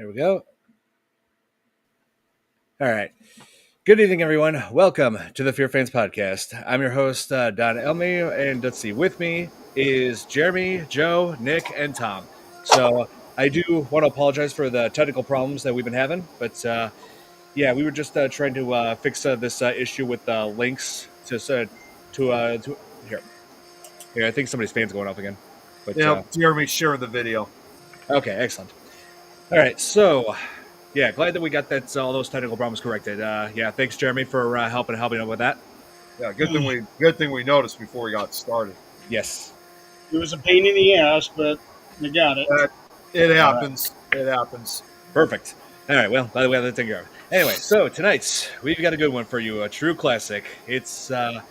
There we go. All right. Good evening, everyone. Welcome to the Fearfans podcast. I'm your host, Don Elmy, and let's see, with me is Jeremy, Joe, Nick, and Tom. So I do want to apologize for the technical problems that we've been having, but yeah, we were just trying to fix this issue with links to here. Here, I think somebody's fan's going off again. But Yeah, Jeremy's sharing the video. okay, excellent. All right, so yeah, glad that we got that all those technical problems corrected. Yeah, thanks, Jeremy, for helping out with that. Yeah, good thing we noticed before we got started. Yes, It was a pain in the ass, but we got it. It happens. It happens. perfect. All right, well, by the way, let's take care of it. Anyway, so tonight we've got a good one for you, a true classic. It's I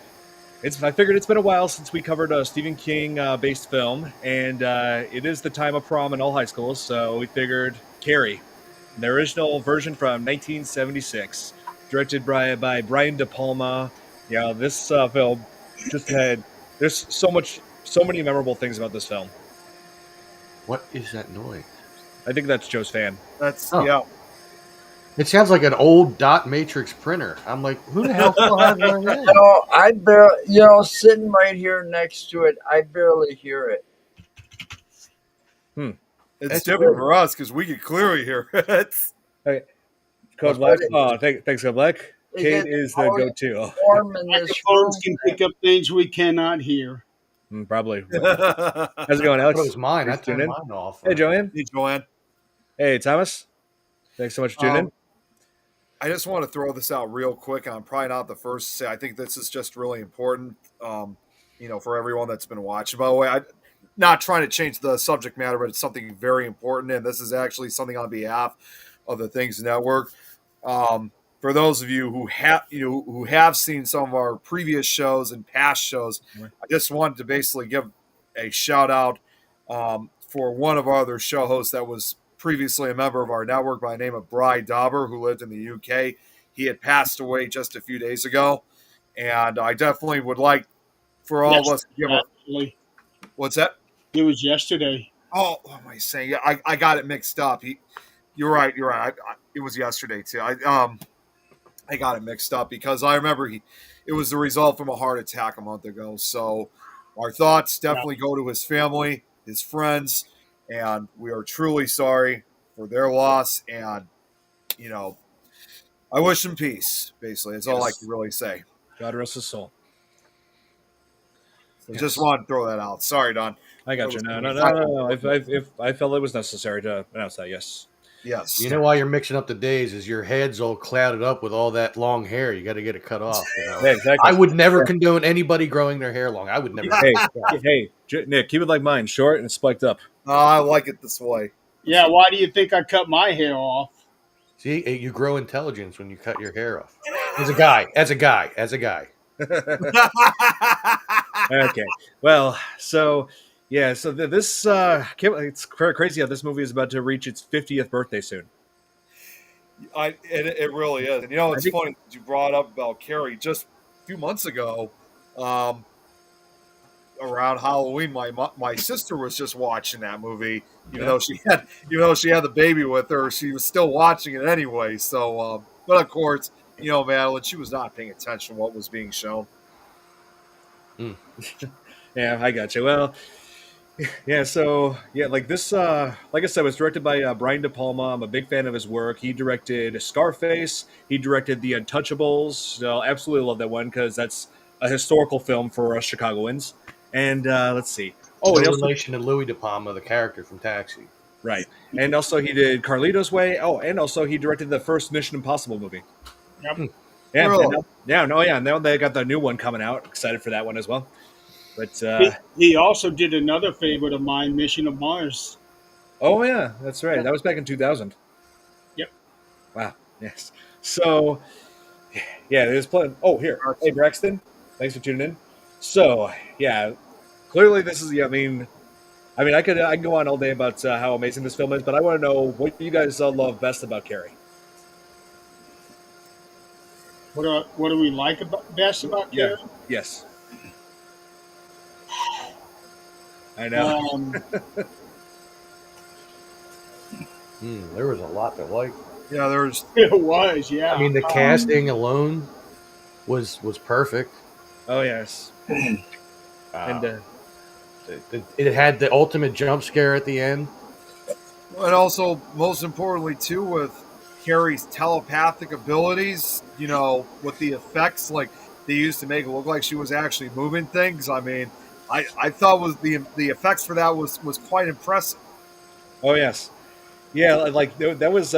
figured it's been a while since we covered a Stephen King based film, and it is the time of prom in all high schools, so we figured Carrie, the original version from 1976, directed by Brian De Palma. Yeah, this film just had there's so many memorable things about this film. What is that noise? I think that's Joe's fan. That's Oh. yeah. It sounds like an old dot matrix printer. I'm like, who the hell still has one in? No, I barely, sitting right here next to it, I barely hear it. It's That's different weird. for us because we can clearly hear it. Code Black. Oh, thanks, Code Black. Is Kate it is the always go-to. warm in this room? Microphones can pick up things we cannot hear. Probably. Hey, How's it going, I Alex? thought it was mine. I Thanks for tuning turned in. mine off. Hey, Joanne. Joanne. Hey, Thomas. Thanks so much for tuning in. I just want to throw this out real quick. I'm probably not the first to say. I think this is just really important, for everyone that's been watching. By the way, I'm not trying to change the subject matter, but it's something very important, and this is actually something on behalf of the Things Network. For those of you who have seen some of our previous shows and past shows, I just wanted to basically give a shout out for one of our other show hosts that was previously a member of our network by the name of Bry Dauber, who lived in the UK. He had passed away just a few days ago, and I definitely would like for all of us to give a Actually, what's that? it was yesterday. Oh, what am I saying? Yeah, I got it mixed up. You're right. It was yesterday too. I got it mixed up because I remember it was the result from a heart attack a month ago. So our thoughts definitely go to his family, his friends, and we are truly sorry for their loss. And I wish him peace. Basically, that's all I can really say. God rest his soul. So just wanted to throw that out. Sorry, Don. I got you. No. If I felt it was necessary to announce that, yes. Yes. You know why you're mixing up the days is your head's all clouded up with all that long hair. You got to get it cut off. Yeah, exactly. I would never condone anybody growing their hair long. I would never. Hey, Nick, keep it like mine, short and spiked up. I like it this way. Yeah, why do you think I cut my hair off? See, you grow intelligence when you cut your hair off. As a guy. Okay. Well, so yeah, so this it's crazy how this movie is about to reach its 50th birthday soon. It really is. And it's funny that you brought up about Carrie. Just a few months ago, around Halloween, my sister was just watching that movie. Even though she had the baby with her, she was still watching it anyway. So, but of course, Madeline, she was not paying attention to what was being shown. Yeah, I got you. Well, yeah, so yeah, like this, like I said, it was directed by Brian De Palma. I'm a big fan of his work. He directed Scarface. He directed The Untouchables. So absolutely love that one because that's a historical film for us Chicagoans. And let's see. Oh, in relation to Louis De Palma, the character from Taxi. Right, and also he did Carlito's Way. Oh, and also he directed the first Mission Impossible movie. Yep. Yeah, Really? Now they got the new one coming out. Excited for that one as well. But He also did another favorite of mine, Mission to Mars. oh yeah, that's right. That was back in 2000. Yep. Wow. Yes. So yeah, there's plenty. Oh, here. Hey, Braxton. Thanks for tuning in. So yeah, clearly this is. I mean, I can go on all day about how amazing this film is, but I want to know what you guys love best about Carrie. What do we like best about Carrie? Yes. I know. There was a lot to like. Yeah, there's It was, yeah. I mean, the casting alone was perfect. Oh yes, and It had the ultimate jump scare at the end. and also most importantly too with Carrie's telepathic abilities, with the effects like they used to make it look like she was actually moving things. I mean, I thought was the effects for that was quite impressive. oh yes. Yeah, like that was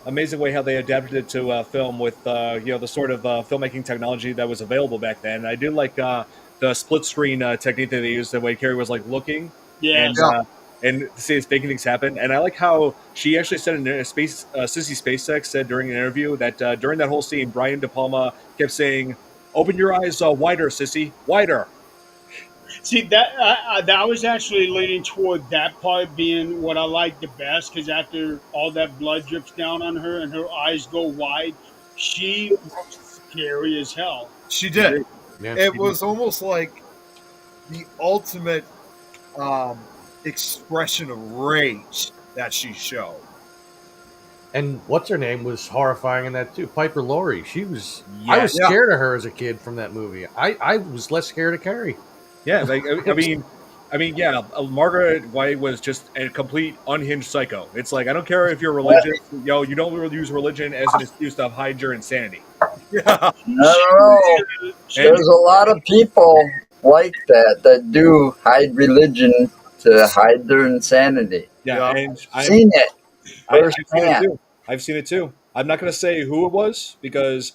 amazing way how they adapted it to film with the sort of filmmaking technology that was available back then. I do like the split screen technique that they used, the way Carrie was like looking and Yes. Yeah. and to see it's making things happen. And I like how she actually said in a space Sissy SpaceX said during an interview that during that whole scene, Brian De Palma kept saying, "Open your eyes wider, Sissy, wider." See that was actually leaning toward that part being what I like the best because after all that blood drips down on her and her eyes go wide, she looks scary as hell. She did. Yeah. It was almost like the ultimate expression of rage that she showed. And what's her name was horrifying in that too. Piper Laurie. She was. I Yeah, was Yeah. scared of her as a kid from that movie. I was less scared of Carrie. yeah. Like yeah. Margaret White was just a complete unhinged psycho. It's like I don't care if you're religious, you don't really use religion as an excuse to hide your insanity. Yeah. I don't know. There's a lot of people like that do hide religion to hide their insanity. Yeah, Yeah. and Seen it I've seen it firsthand. too. I've seen it too. I'm not going to say who it was because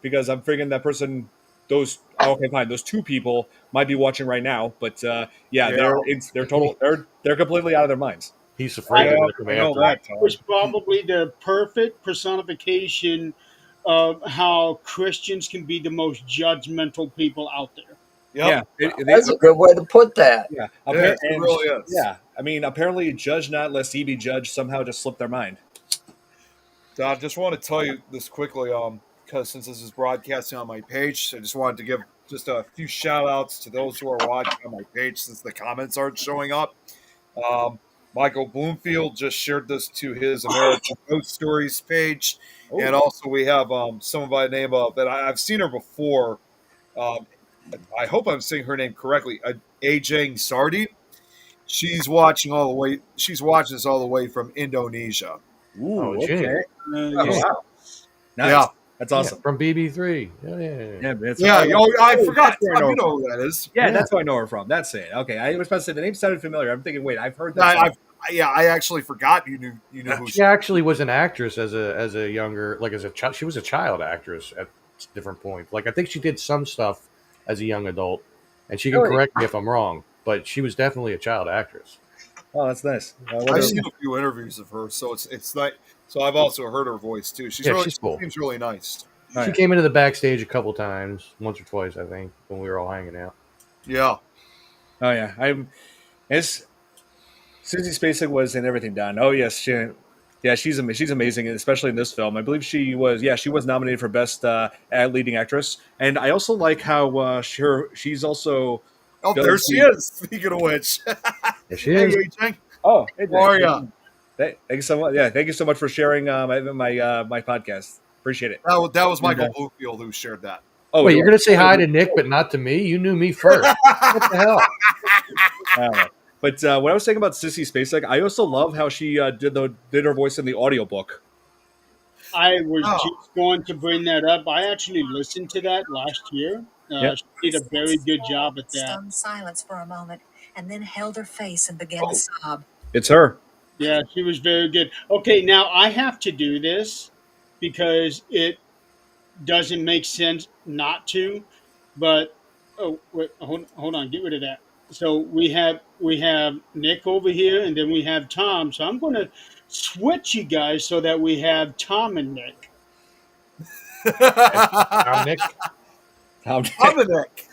because I'm figuring that person. Okay, fine. Those two people might be watching right now, but yeah, Yeah. they're completely out of their minds. He's afraid Yeah, they're going to come I know after that, him. Tom. Was probably the perfect personification of how Christians can be the most judgmental people out there. Yep. Yeah, That's a good way to put that. yeah, It really is. Yeah, I mean, apparently, judge not lest ye be judged somehow just slipped their mind. So I just want to tell you this quickly, because since this is broadcasting on my page, I just wanted to give just a few shout outs to those who are watching on my page since the comments aren't showing up. Michael Bloomfield just shared this to his American Ghost Stories page. Oh. And also we have someone by the name of, that I've seen her before. I hope I'm saying her name correctly. Ajang Sardi. She's watching this all the way from Indonesia. Ooh, Oh, okay. gee. Oh, Yeah. wow. Nice. Yeah. That's awesome. Yeah, from BB3. Yeah. Yeah, that's Yeah, I forgot. That's where I know You her know from. who that is. Yeah, Yeah. that's who I know her from. That's it. Okay, I was about to say the name sounded familiar. I'm thinking, wait, I've heard that. I actually forgot you knew who She actually was an actress as a younger, like as a child. She was a child actress at different points. Like I think she did some stuff as a young adult, and she can Really? correct me if I'm wrong, but she was definitely a child actress. Oh, that's nice. I've seen a few interviews of her, so it's like, so I've also heard her voice too. She's Yeah, really, she's cool. She seems really nice. Oh, She yeah. came into the backstage a couple times, once or twice, I think, when we were all hanging out. Yeah. Oh yeah, It's Susie Spacek was in Everything Done. Oh yes, she's amazing, especially in this film. I believe she was nominated for best leading actress. And I also like how she's also. Oh, does there she the- is. Speaking of which, Yeah, she hey, is. AJ. Oh, hey, How are ya? Thank you so much. Yeah, thank you so much for sharing my podcast. Appreciate it. That was Michael Yeah. Bloomfield who shared that. Oh, Wait, you're going to say hi to Nick, but not to me? You knew me first. What the hell? But what I was saying about Sissy Spacek, I also love how she did her voice in the audiobook. I was Oh. just going to bring that up. I actually listened to that last year. Yep. She did a very good job at that. Stunned silence for a moment, and then held her face and began to sob. It's her. Yeah, she was very good. Okay, now I have to do this because it doesn't make sense not to. But wait, hold on, get rid of that. So we have Nick over here, and then we have Tom. So I'm going to switch you guys so that we have Tom and Nick. I'm Nick. I'm I'm a Nick.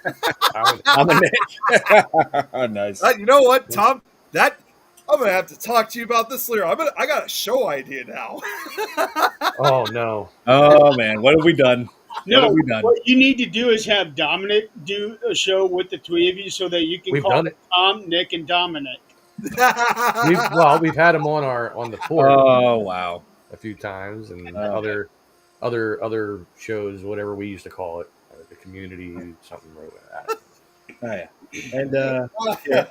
I'm a Nick. Nice. You know what, Tom? I'm gonna have to talk to you about this later. I got a show idea now. Oh, no. Oh man, what have we done? What No, have we done? what you need to do is have Dominic do a show with the three of you so that you can We've call done it. Tom, Nick, and Dominic. We've had him on the port Oh wow. a few times, and Okay. other shows, whatever we used to call it, the community something like that. Oh yeah. And yeah,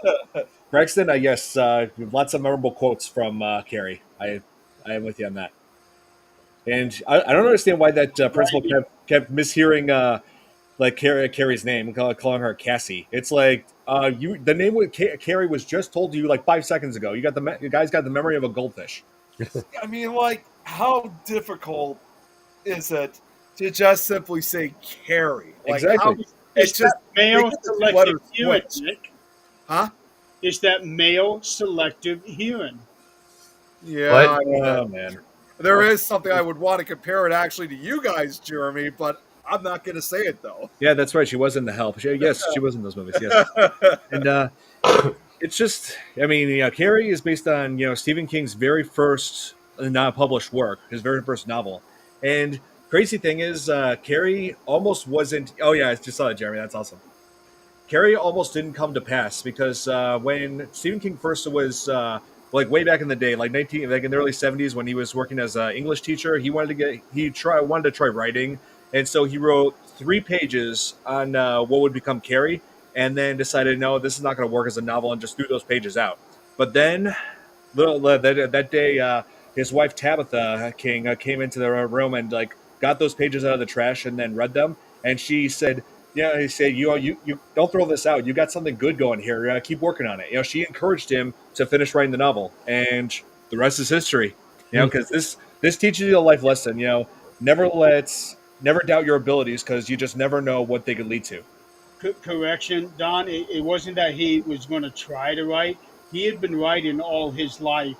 Braxton, I guess lots of memorable quotes from Carrie. I am with you on that. And I don't understand why that principal Right. kept mishearing like Carrie's name, calling her Cassie. It's like the name with Carrie was just told to you like 5 seconds ago. You guys got the memory of a goldfish. I mean, like, how difficult is it to just simply say Carrie? Like, how Exactly. it's It's that just they male get the two selective letters hearing, switched, Nick. huh? It's that male selective hearing. Yeah, But I mean, Oh man. there is something I would want to compare it actually to you guys, Jeremy, but I'm not going to say it though. Yeah, that's right. She was in The Help. Yes, she was in those movies. Yes, and it's just, I mean, Carrie is based on Stephen King's very first non-published work, his very first novel. And crazy thing is, Carrie almost wasn't. Oh yeah, I just saw it, Jeremy. That's awesome. Carrie almost didn't come to pass because when Stephen King first was like way back in the day, like in the early '70s, when he was working as an English teacher, he wanted to try writing, and so he wrote 3 pages on what would become Carrie, and then decided no, this is not going to work as a novel, and just threw those pages out. But then that day, his wife Tabitha King came into the room and like got those pages out of the trash and then read them. And she said, "Yeah," he said, you don't throw this out. You got something good going here. Keep working on it." She encouraged him to finish writing the novel, and the rest is history. Because this teaches you a life lesson. Never never doubt your abilities because you just never know what they could lead to. Correction, Don. It wasn't that he was going to try to write. He had been writing all his life.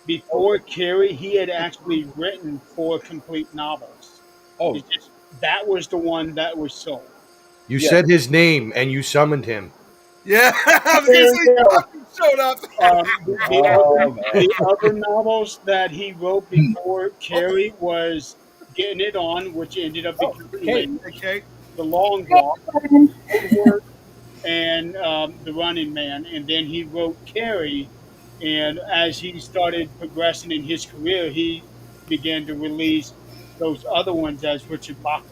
Before Carrie, he had actually written 4 complete novels. Oh, It's just that was the one that was sold. you yeah. said his name and you summoned him. Yeah, I was going to There say you go. fucking showed up. Oh, man. The other novels that he wrote before Carrie was Getting It On, which ended up Oh, becoming Kate. Okay. The Long Walk, Woodward, and The Running Man. And then he wrote Carrie. And as he started progressing in his career, he began to release those other ones as Richard Bachman.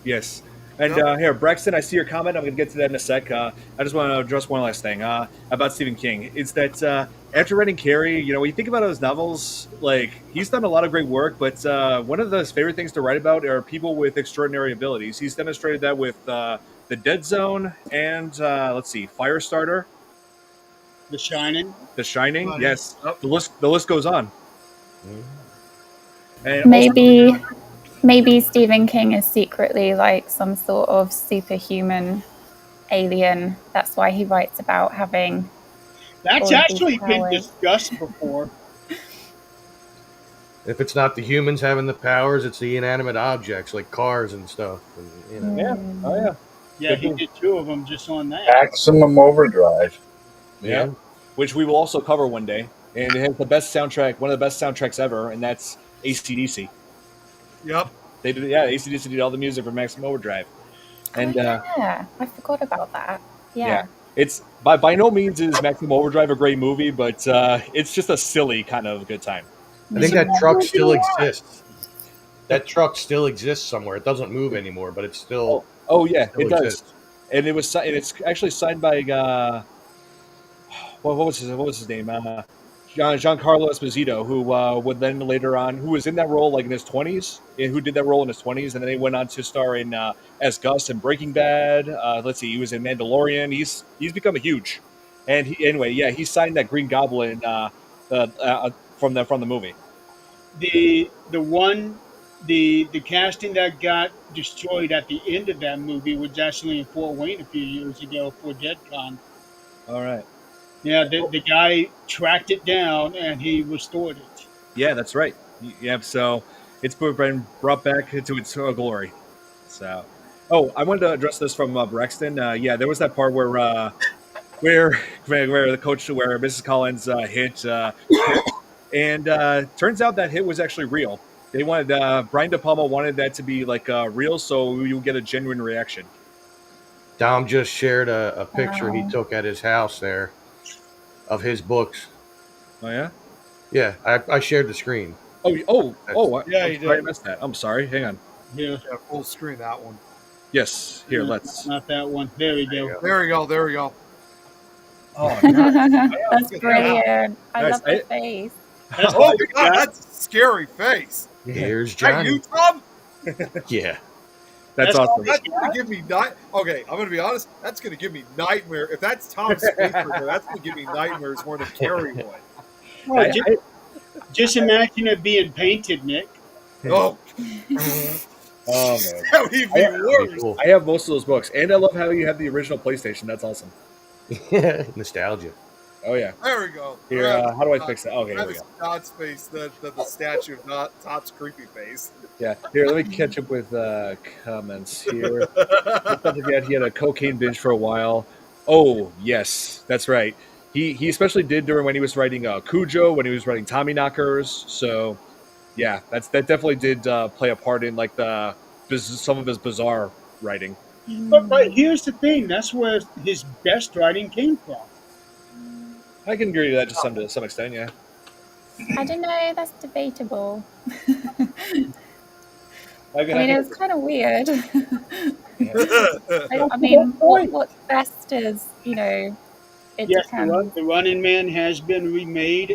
Yes. And Yep. here, Braxton, I see your comment. I'm going to get to that in a sec. I just want to address one last thing about Stephen King. It's that after writing Carrie, when you think about his novels, like he's done a lot of great work, but one of his favorite things to write about are people with extraordinary abilities. He's demonstrated that with The Dead Zone and, let's see, Firestarter, The Shining. The Shining. Right. Yes. Yep. The list goes on. And also, Maybe Stephen King is secretly like some sort of superhuman alien. That's why he writes about having That's all of these actually been powers. discussed before. If it's not the humans having the powers, it's the inanimate objects like cars and stuff. And, yeah. Oh, yeah. Yeah, he did 2 of them just on that. Maximum Overdrive. Yeah. Which we will also cover one day. And it has the best soundtrack, one of the best soundtracks ever, and that's AC/DC. Yep. They did, yeah, AC/DC did all the music for Maximum Overdrive. And yeah, I forgot about that. Yeah. it's by no means is Maximum Overdrive a great movie, but it's just a silly kind of good time. I think that truck still exists. That truck still exists somewhere. It doesn't move anymore, but it's still. Oh yeah, still it does. exists. And it's actually signed by what was his name? Giancarlo Esposito, who would then later on, who was in that role like in his 20s, and who did that role in his 20s, and then he went on to star in as Gus in Breaking Bad. Let's see, he was in Mandalorian. He's become a huge, and he signed that Green Goblin from the movie. The one the casting that got destroyed at the end of that movie was actually in Fort Wayne a few years ago for DeadCon. All right. Yeah, the guy tracked it down and he restored it. Yeah, that's right. Yeah, so it's been brought back to its glory. So, I wanted to address this from Braxton. Yeah, there was that part where the coach, where Mrs. Collins hit, and turns out that hit was actually real. They wanted Brian De Palma wanted that to be like real, so you get a genuine reaction. Oh. Dom just shared a picture he Wow. took at his house there. of his books. Oh yeah. Yeah, I shared the screen. Yeah, I'm you sorry, I did. missed that. I'm sorry. Hang on. Yeah, Yeah, full screen that one. Yes, here. no, Let's. not that one. There we There you go. go. There we go. There we go. Oh, nice. That's Look at that. brilliant. I Nice. love the face. That's Oh all my God, that's a scary face. Here's Hey, Johnny. you, Tom? Yeah. That's That's awesome. That's gonna give me Okay, I'm gonna be honest. That's gonna give me nightmare. If that's Tom's face right there, that's gonna give me nightmares more than Carrie would. Well, I, just imagine it being painted, Nick. Oh, oh man, that would even be I- That'd worse. be cool. I have most of those books, and I love how you have the original PlayStation. That's awesome. Nostalgia. Oh yeah. There we go. Here, how do I fix that? Okay, I'd here rather we go. see Todd's face than the statue of Todd's creepy face. Yeah. Here, let me catch up with comments here. Let's not forget he had a cocaine binge for a while. Oh yes, that's right. He especially did during when he was writing Cujo, when he was writing Tommy Knockers. So yeah, that definitely did play a part in like some of his bizarre writing. But here's the thing: that's where his best writing came from. I can agree to that to some extent. Yeah. I don't know. That's debatable. I I mean, it was kind of weird. Yeah. I mean, what's best is, it Yes, depends. the Running Man has been remade.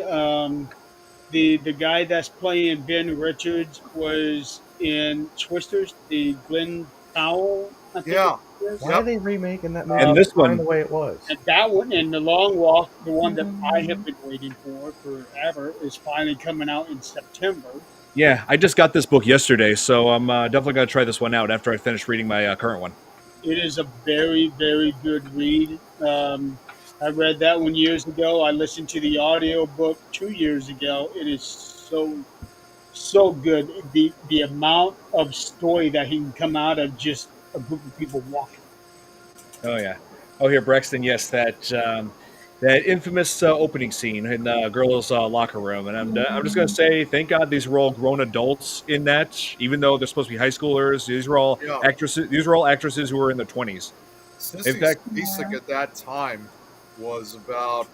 The guy that's playing Ben Richards was in Twisters. The Glenn Powell, I think. Yeah. it is. Why are they remaking that movie? And this It's fine one- the way it was. And that one, and The Long Walk, the one that I have been waiting for forever, is finally coming out in September. Yeah, I just got this book yesterday, so I'm definitely going to try this one out after I finish reading my current one. It is a very, very good read. I read that one years ago. I listened to the audio book 2 years ago. It is so good. The amount of story that he can come out of just a group of people walking. Oh yeah. Oh here, Brexton. Yes, that infamous opening scene in the girls' locker room, and I'm just gonna say, thank God these were all grown adults in that, even though they're supposed to be high schoolers. These were all Yeah. actresses. These were all actresses who were in their 20s. Sissy fact- Spacek at that time was about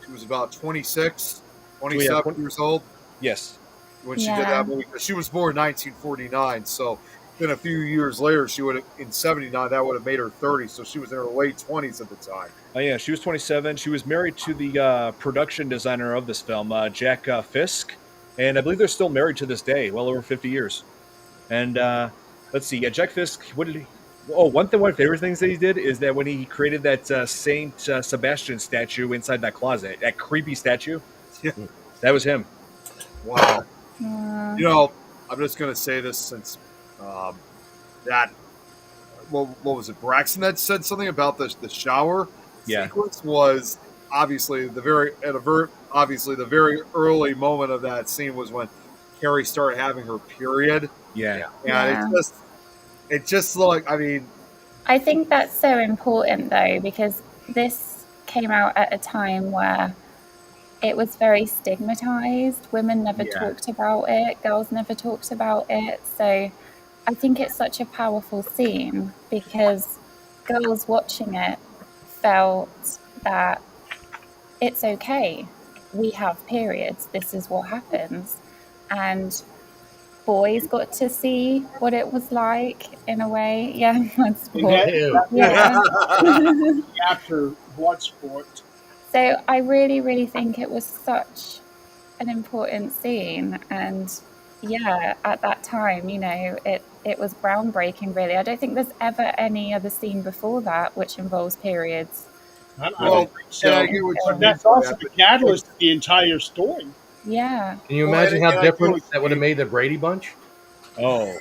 she was about 26, 27 years old Yes. when she did Yeah. that movie. She was born in 1949, so then a few years later, she would have in 79. That would have made her 30, so she was in her late 20s at the time. Oh yeah, she was 27. She was married to the production designer of this film, Jack Fisk, and I believe they're still married to this day, well over 50 years. And let's see, yeah, Jack Fisk. What did he? Oh, one of my favorite things that he did is that when he created that Saint Sebastian statue inside that closet, that creepy statue. Yeah. That was him. Wow. Uh, You know, I'm just going to say this since that. What was it? Braxton that said something about the shower Yeah. sequence was obviously the very early moment of that scene was when Carrie started having her period, Yeah. and Yeah. it just looked. I mean, I think that's so important though, because this came out at a time where it was very stigmatized. Women never Yeah. talked about it, girls never talked about it. So I think it's such a powerful scene because girls watching it felt that it's okay. We have periods. This is what happens. And boys got to see what it was like in a way. Yeah, that's And that, Ew. yeah. after Bloodsport, So I really, really think it was such an important scene. And yeah, at that time, it was groundbreaking, really. I don't think there's ever any other scene before that which involves periods. I Well, don't think so. and I get what you But mean that's by also that, the but- catalyst of the entire story. Yeah. Can you Well, imagine and how I feel different like- that would have made the Brady Bunch? Oh.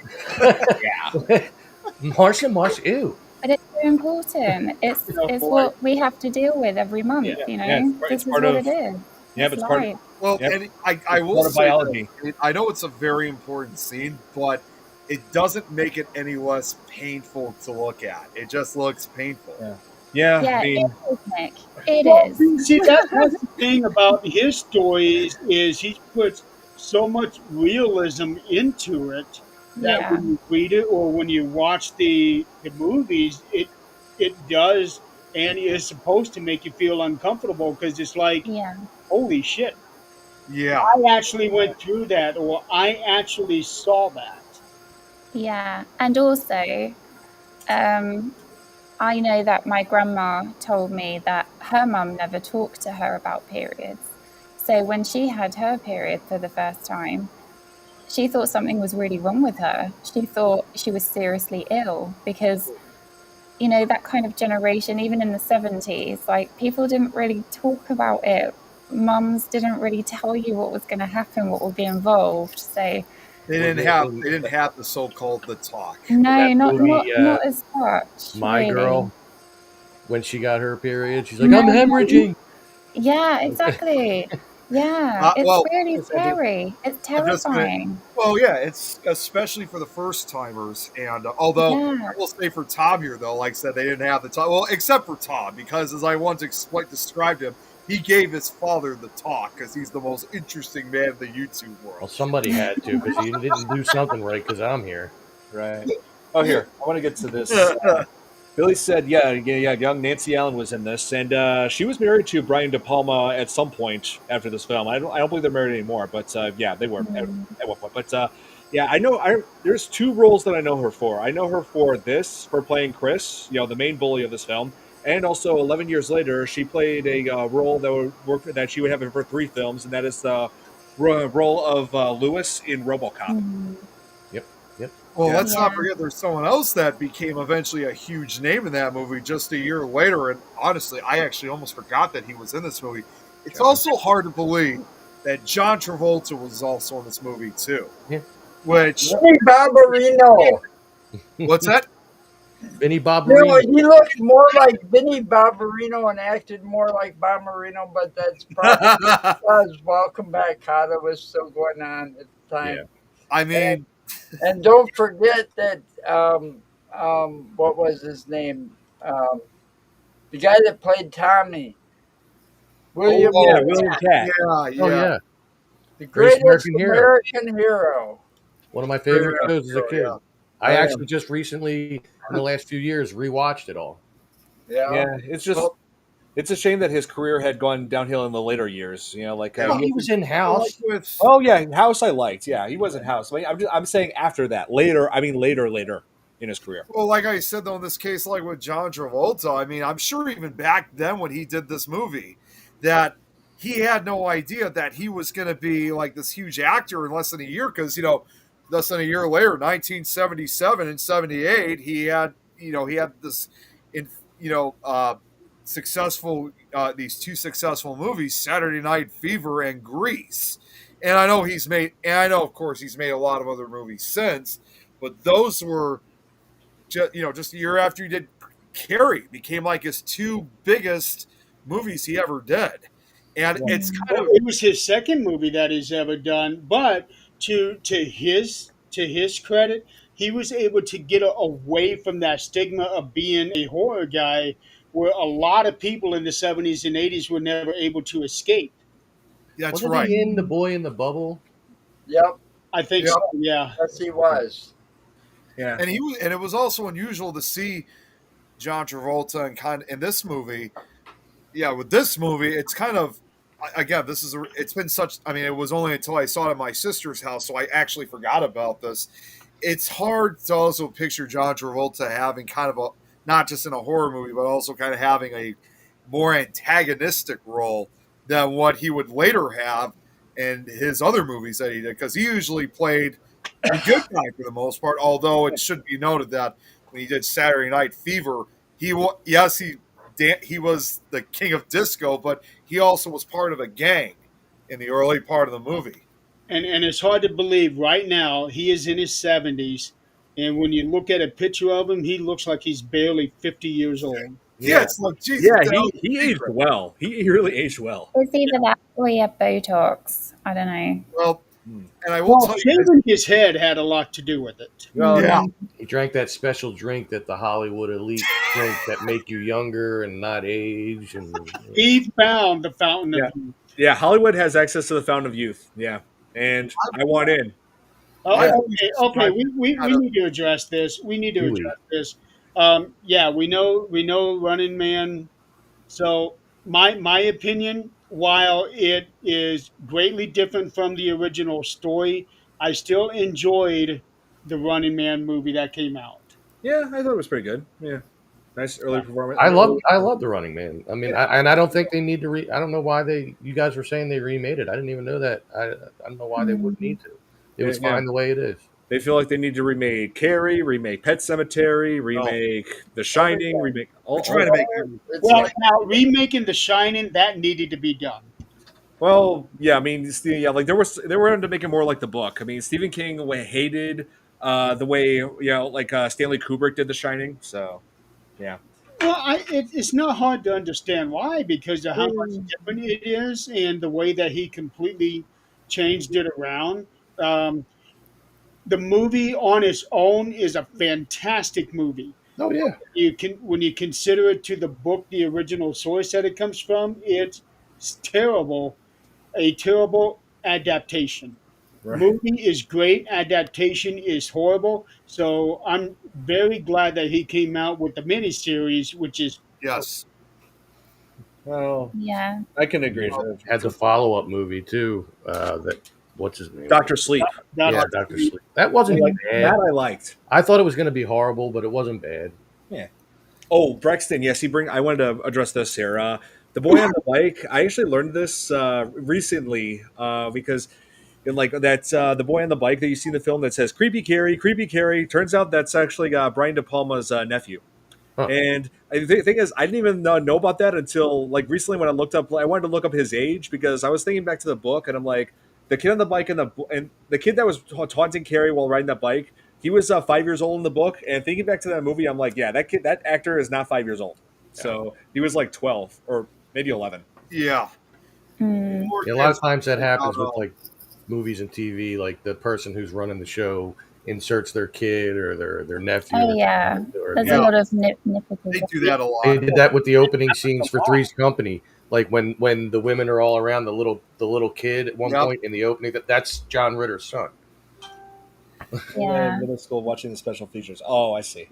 Marcia, ew. But it's so important. It's what we have to deal with every month, Yeah. you know? Yeah, it's This is part what of- it is. Yeah, but it's part of, life. Well, Yep. and I It's will part of say, biology. I know it's a very important scene, but it doesn't make it any less painful to look at. It just looks painful. Yeah, Yeah, I mean, it is, Nick. It Well, is. see, that's the thing about his stories is he puts so much realism into it that Yeah. when you read it or when you watch the movies, it does and is supposed to make you feel uncomfortable because it's like, Yeah. holy shit, Yeah. I actually went through that, or I actually saw that. Yeah. And also, I know that my grandma told me that her mum never talked to her about periods. So when she had her period for the first time, she thought something was really wrong with her. She thought she was seriously ill because, you know, that kind of generation, even in the 70s, like people didn't really talk about it. Mums didn't really tell you what was going to happen, what would be involved. So They Was didn't it have in they didn't have the so-called the talk. no, that not movie, not not as such, My really. Girl, when she got her period? She's like, No. I'm hemorrhaging. Yeah, exactly. Yeah, it's Well, really yes, I do. scary. It's I'm just gonna. terrifying. Well, yeah, it's especially for the first timers, and although Yeah. I will say for Tom here, though, like I said, they didn't have the talk. Well, except for Tom, because as I once described him, he gave his father the talk because he's the most interesting man in the YouTube Well, world. somebody had to because he didn't do something right because I'm here. Right. Oh, here. I want to get to this. Billy said, yeah. Young Nancy Allen was in this, and she was married to Brian De Palma at some point after this film. I don't believe they're married anymore, but yeah, they were Mm. at one point. But yeah, I know. There's two roles that I know her for. I know her for this, for playing Chris, the main bully of this film, and also 11 years later, she played a role that she would have for three films, and that is the role of Lewis in RoboCop. Mm. Yep, yep. Well, Yeah. let's not Yeah. forget there's someone else that became eventually a huge name in that movie just a year later. And honestly, I actually almost forgot that he was in this movie. It's also hard to believe that John Travolta was also in this movie too. Yeah. Which Vinny Barbarino. what's that? Vinny You know, Barbarino. he looked more like Vinny Barbarino and acted more like Barbarino, but that's probably because Welcome Back Kotter was still going on at the Yeah. time. I mean, And don't forget that what was his name? The guy that played Tommy, William, Yeah, oh, William Cat. yeah, Oh yeah. yeah, the Greatest greatest American Hero. American hero. One of my Great favorite American shows as a Hero, kid. yeah. I Oh, actually just recently, in the last few years, rewatched it all. yeah. Yeah, it's just Well, it's a shame that his career had gone downhill in the later years. Like yeah, He was in like House. with oh yeah, House I liked. Yeah, he was in House. I'm saying after that, later. I mean later in his career. well, like I said though, in this case, like with John Travolta, I mean, I'm sure even back then when he did this movie, that he had no idea that he was going to be like this huge actor in less than a year. Because less than a year later, 1977 and 78, he had this, in successful these two successful movies, Saturday Night Fever and Grease. And I know, of course, he's made a lot of other movies since, but those were just a year after he did Carrie, became like his two biggest movies he ever did. And it's Mm. kind Well, of, it was his second movie that he's ever done, but to his credit, he was able to get away from that stigma of being a horror guy, where a lot of people in the 70s and 80s were never able to escape. that's Wasn't right. he in The Boy in the Bubble? Yep. I think Yep. so. Yeah. Yes, he was. Yeah, And it was also unusual to see John Travolta and kind of in this movie. Yeah, with this movie, it's kind of, again, it's been such. I mean, it was only until I saw it at my sister's house, so I actually forgot about this. It's hard to also picture John Travolta having kind of a, not just in a horror movie, but also kind of having a more antagonistic role than what he would later have in his other movies that he did, because he usually played the good guy for the most part. Although it should be noted that when he did Saturday Night Fever, he was the king of disco, but he also was part of a gang in the early part of the movie. And it's hard to believe right now he is in his 70s, and when you look at a picture of him, he looks like he's barely 50 years old. Yeah, yeah, it's like Jesus. yeah. That was He the aged secret. well. He really aged well. It's either that or he had Botox. I don't know. Well, Hmm. and I will Well, tell you guys, shaving his head had a lot to do with it. Well, yeah, He drank that special drink that the Hollywood elite drink that make you younger and not age. And He found the fountain Yeah. of youth. yeah. Hollywood has access to the fountain of youth. Yeah, and I want in. I Oh, always okay, describe we kind of- need to address this. We need to Huey. address this. Yeah, we know Running Man. So my opinion, while it is greatly different from the original story, I still enjoyed the Running Man movie that came out. Yeah, I thought it was pretty good. Yeah, nice early Yeah. performance. I love the Running Man. I mean, Yeah. I don't think they need to I don't know why you guys were saying they remade it. I didn't even know that. I don't know why they wouldn't Mm. need to. It was Yeah. fine the way it is. They feel like they need to remake Carrie, remake Pet Cemetery, No, remake The Shining, Everything. remake they're all trying to make everything. It's Well, like now remaking The Shining that needed to be done. Well, yeah, I mean, yeah, like they were into making more like the book. I mean, Stephen King hated the way like Stanley Kubrick did The Shining. So yeah, Well, it's not hard to understand why, because of how much different it is and the way that he completely changed it around. Um, the movie on its own is a fantastic movie. Oh yeah, You can when you consider it to the book, the original source that it comes from, it's terrible, a terrible adaptation. right. Movie is great, adaptation is horrible. So I'm very glad that he came out with the miniseries, which is Yes. Well, Yeah. I can agree. had the follow up movie too. That what's his name? Doctor Sleep. that. Yeah, Doctor Sleep. That wasn't Like bad. that, I liked. I thought it was going to be horrible, but it wasn't bad. Yeah. Oh, Brexton. Yes, he bring. I wanted to address this here. The boy on the bike. I actually learned this recently because in like that's the boy on the bike that you see in the film that says "creepy Carrie, creepy Carrie." Turns out that's actually Brian De Palma's nephew. Huh. And the thing is, I didn't even know about that until like recently when I looked up. I wanted to look up his age because I was thinking back to the book, and I'm like, the kid on the bike and the kid that was taunting Carrie while riding that bike, he was 5 years old in the book. And thinking back to that movie, I'm like, yeah, that actor is not 5 years old. Yeah. So he was like 12 or maybe 11. Yeah. Mm. Poor Yeah, a lot of kids. times that happens with Uh, like movies and TV. Like the person who's running the show inserts their kid or their nephew. Oh yeah. There's a Yeah. lot of They nepotism. do that a They lot. did that with the opening scenes for Three's Company. Like when the women are all around the little kid at one Yep. point in the opening. That's John Ritter's son. Yeah. Middle school watching the special features. Oh, I see.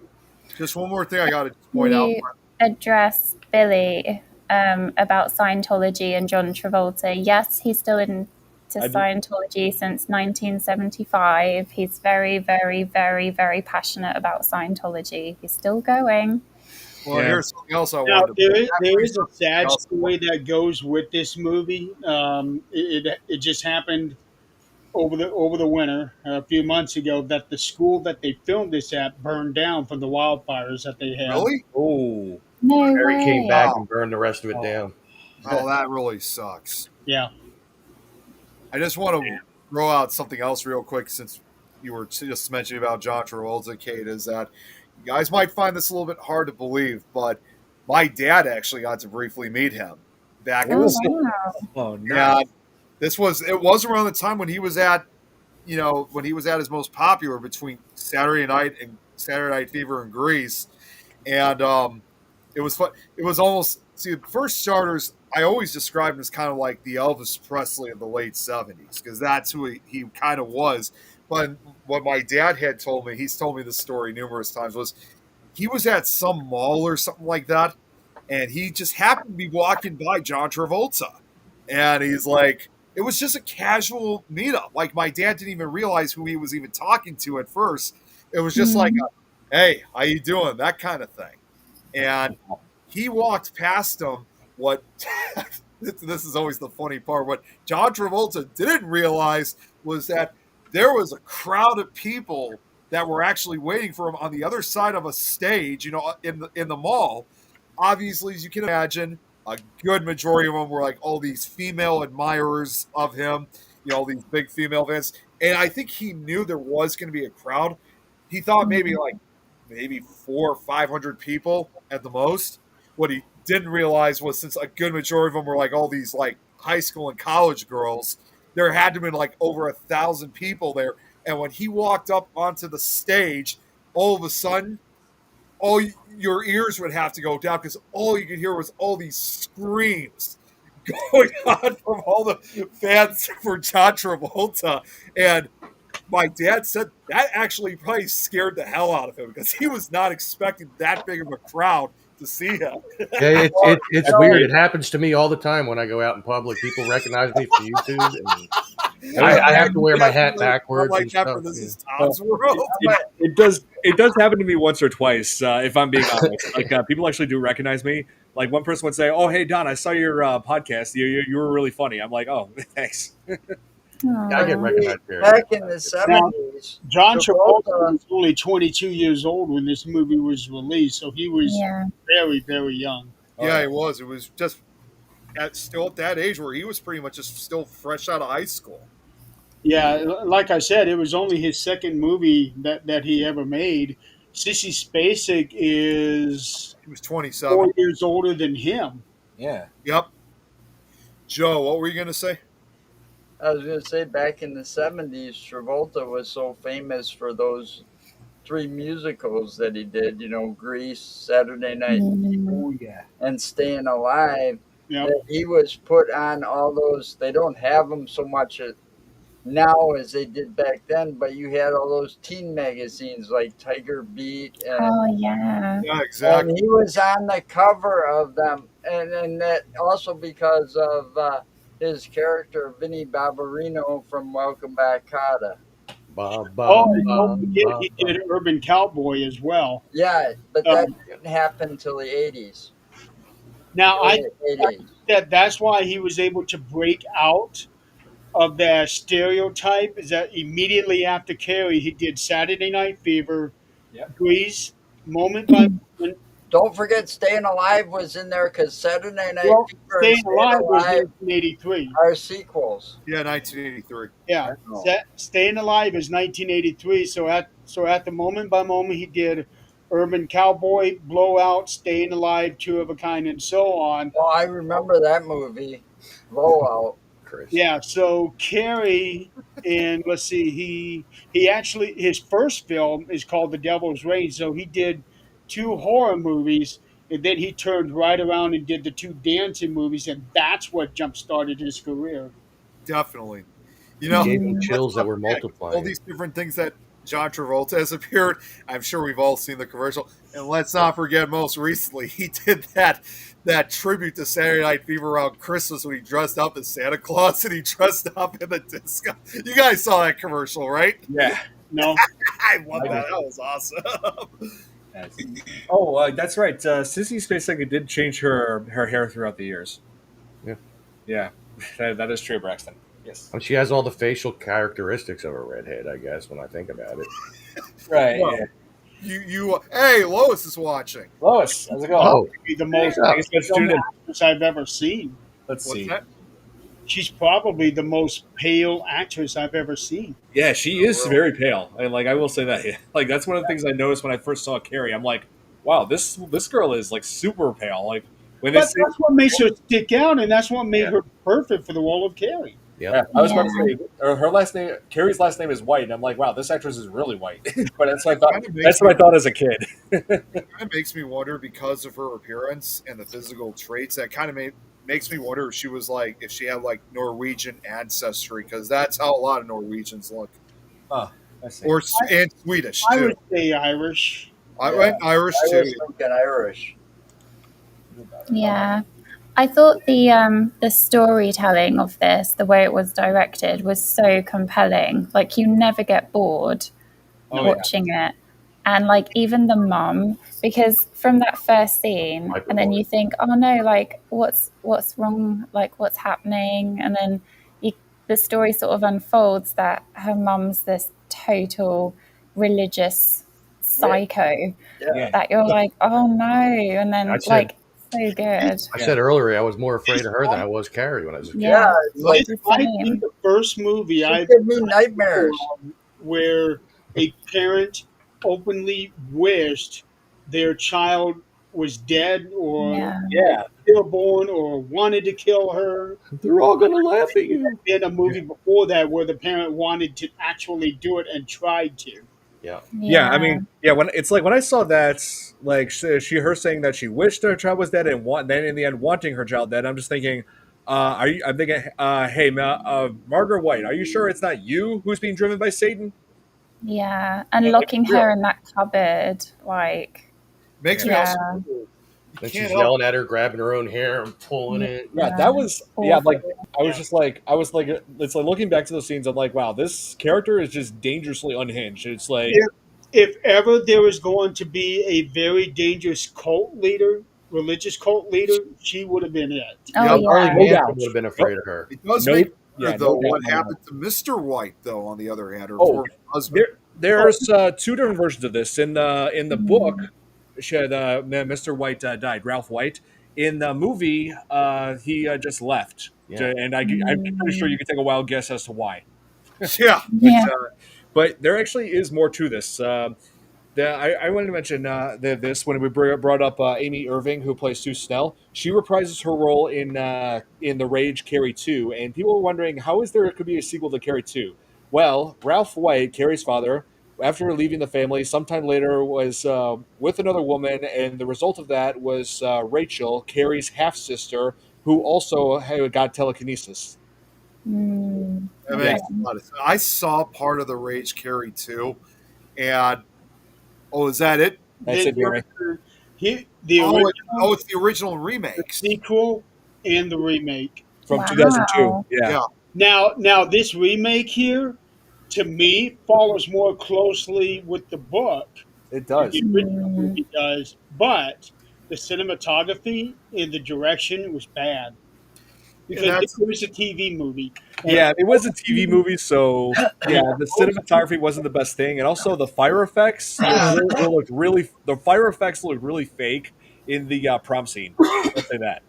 Just one more thing I got to point out. You address Billy about Scientology and John Travolta. Yes, he's still into I did- Scientology since 1975. He's very, very, very, very passionate about Scientology. He's still going. Well, Yeah. here's something else I Now, wanted to there is a sad else- story that goes with this movie. It just happened over the winter a few months ago that the school that they filmed this at burned down from the wildfires that they had. Really? Oh, No Harry way. came back Wow. and burned the rest of it down. Oh, that really sucks. Yeah. I just want to throw out something else real quick since you were just mentioning about John Travolta, Kate, is that you guys might find this a little bit hard to believe, but my dad actually got to briefly meet him back in Oh, the wow. oh, no. Yeah, it was around the time when he was at his most popular between Saturday Night and Saturday Night Fever in Greece, and it was fun. It was almost the first starters. I always described him as kind of like the Elvis Presley of the late '70s because that's who he kind of was. But what my dad had told me, he's told me this story numerous times, was he was at some mall or something like that, and he just happened to be walking by John Travolta, and he's like, it was just a casual meetup. Like my dad didn't even realize who he was even talking to at first. It was just like, hey, how you doing? That kind of thing. And he walked past him. What this is always the funny part. What John Travolta didn't realize was that there was a crowd of people that were actually waiting for him on the other side of a stage, in the mall. Obviously, as you can imagine, a good majority of them were like all these female admirers of him, all these big female fans. And I think he knew there was going to be a crowd. He thought maybe 400 or 500 people at the most. What he didn't realize was since a good majority of them were like all these like high school and college girls, there had to have been like over 1,000 people there. And when he walked up onto the stage, all of a sudden, all your ears would have to go down because all you could hear was all these screams going on from all the fans for John Travolta. And my dad said that actually probably scared the hell out of him because he was not expecting that big of a crowd to see him. Yeah, it's No, weird. It happens to me all the time when I go out in public. People recognize me from YouTube, and I have to wear my hat backwards like and that for stuff. This Yeah. Is Tom's World. It does happen to me once or twice, if I'm being honest. Like people actually do recognize me. Like one person would say, "Oh, hey Don, I saw your podcast. You were really funny." I'm like, "Oh, thanks." Yeah, I get Aw. recognized here. back in the 70s, John Travolta Travolta, was only 22 years old when this movie was released, so he was Yeah. very, very young. Yeah, it was. It was just still at that age where he was pretty much just still fresh out of high school. Yeah, like I said, it was only his second movie that he ever made. Sissy Spacek is He was 27. 4 years older than him. Yeah. Yep. Joe, what were you going to say? I was going to say back in the 70s, Travolta was so famous for those 3 musicals that he did, Grease, Saturday Night, Mm. Oh yeah. and Staying Alive, Yep. that he was put on all those. They don't have them so much now as they did back then, but you had all those teen magazines like Tiger Beat, Oh yeah. Yeah, and exactly. he was on the cover of them, and that also because of his character Vinnie Barbarino from Welcome Back, Kotter. Ba, ba, Oh, and ba, don't forget ba, he ba. did Urban Cowboy as well. Yeah, but that Um, didn't happen until the 80s. Now, I Early think 80s. that's why he was able to break out of that stereotype. Is that immediately after Carrie, he did Saturday Night Fever, Yep. Grease, Moment by Moment. Don't forget Staying Alive was in there because Saturday Night Well, Fever and Staying Staying Alive was Alive 1983. are sequels. Yeah, 1983. Yeah, Oh. Staying Alive is 1983. So at the Moment by Moment, he did Urban Cowboy, Blowout, Staying Alive, Two of a Kind, and so on. Oh, I remember that movie, Blowout. Chris. Yeah, so Carrie, and let's see, he actually his first film is called The Devil's Rain. So he did 2 horror movies, and then he turned right around and did the 2 dancing movies, and that's what jump started his career. Definitely. You He know, gave me let's chills that not were forget all multiplying. these different things that John Travolta has appeared. I'm sure we've all seen the commercial. And let's not forget, most recently, he did that tribute to Saturday Night Fever around Christmas when he dressed up as Santa Claus and he dressed up in the disco. You guys saw that commercial, right? Yeah. No, I love that. That was awesome. Oh, that's right. Sissy Spacek did change her hair throughout the years. Yeah. Yeah, that is true, Braxton. Yes. And she has all the facial characteristics of a redhead, I guess, when I think about it. Right. Well, Yeah. Hey, Lois is watching. Lois, how's it going? Oh, be the most Yeah. Thanks for film tuning in. actress I've ever seen. Let's What's see. that? She's probably the most pale actress I've ever seen. Yeah, she is Really? very pale, and like I will say that. Like that's one of the things I noticed when I first saw Carrie. I'm like, wow, this girl is like super pale. Like when they But say, that's what makes her stick out, and that's what made Yeah. her perfect for the role of Carrie. yeah, I was about Yeah. to say her last name, Carrie's last name is White, and I'm like, wow, this actress is really white. But that's what I thought. Kinda makes That's what I thought as a kid. It kind of makes me wonder because of her appearance and the physical traits. That kind of makes me wonder if she had like Norwegian ancestry, because that's how a lot of Norwegians look, I see. and Swedish I too. would say Irish. I went Irish I too. was thinking Irish. Yeah. I thought the storytelling of this, the way it was directed, was so compelling. Like you never get bored Oh, yeah. watching it. And like even the mum, because from that first scene, and then you think, oh no, like what's wrong, like what's happening, and then the story sort of unfolds that her mum's this total religious psycho Yeah. that you're like, oh no, and then I said- like so good. I said earlier I was more afraid of her than I was Carrie when I was a kid. Yeah, It's like the This might be same. the first movie she I've give me nightmares. where a parent openly wished their child was dead or Yeah. Yeah, stillborn or wanted to kill her. They're all gonna laugh at you. In a movie before that where the parent wanted to actually do it and tried to. yeah. I mean, yeah. When it's like when I saw that, like her saying that she wished her child was dead and then in the end wanting her child dead. I'm just thinking, I'm thinking, hey, Margaret White, are you sure it's not you who's being driven by Satan? Yeah, and Yeah, locking real. her in that cupboard, like, Makes me yeah, also. You Then can't she's help. yelling at her, grabbing her own hair and pulling yeah, it. Yeah, that was awful. like I was like it's like looking back to those scenes, I'm like, wow, this character is just dangerously unhinged. It's like If ever there was going to be a very dangerous cult leader, religious cult leader, she would have been it. Oh Yep. Charlie yeah, no Manson doubt. would have been No, afraid of her. It does no make me yeah, wonder, no though, doubt what about that. happened to Mr. White, though, on the other hand, her Oh, former husband. there's two different versions of this. In the book, Mm, Mr. White died, Ralph White. In the movie, he just left. Yeah. And I'm pretty sure you mm, can take a wild guess as to why. Yeah. But yeah. but there actually is more to this. I wanted to mention this when we brought up Amy Irving, who plays Sue Snell. She reprises her role in the Rage Carrie 2, and people were wondering how is there could be a sequel to Carrie 2. Well, Ralph White, Carrie's father, after leaving the family, sometime later was with another woman, and the result of that was Rachel, Carrie's half sister, who also got telekinesis. That Yeah, makes Okay. a lot of sense. I saw part of the Rage Carrie too, and oh, is that it? that's Then it, Jeremy. the original, It's the original the remakes. sequel, and the remake. From 2002. Wow. Yeah, Yeah, Now this remake here, to me, follows more closely with the book it than the does. original Mm, movie does, but the cinematography and the direction was bad and because it that's was a TV movie. And Yeah, it was a TV movie, so yeah, the cinematography wasn't the best thing, and also the fire effects looked really. The fire effects looked really fake in the prom scene. I'll say that.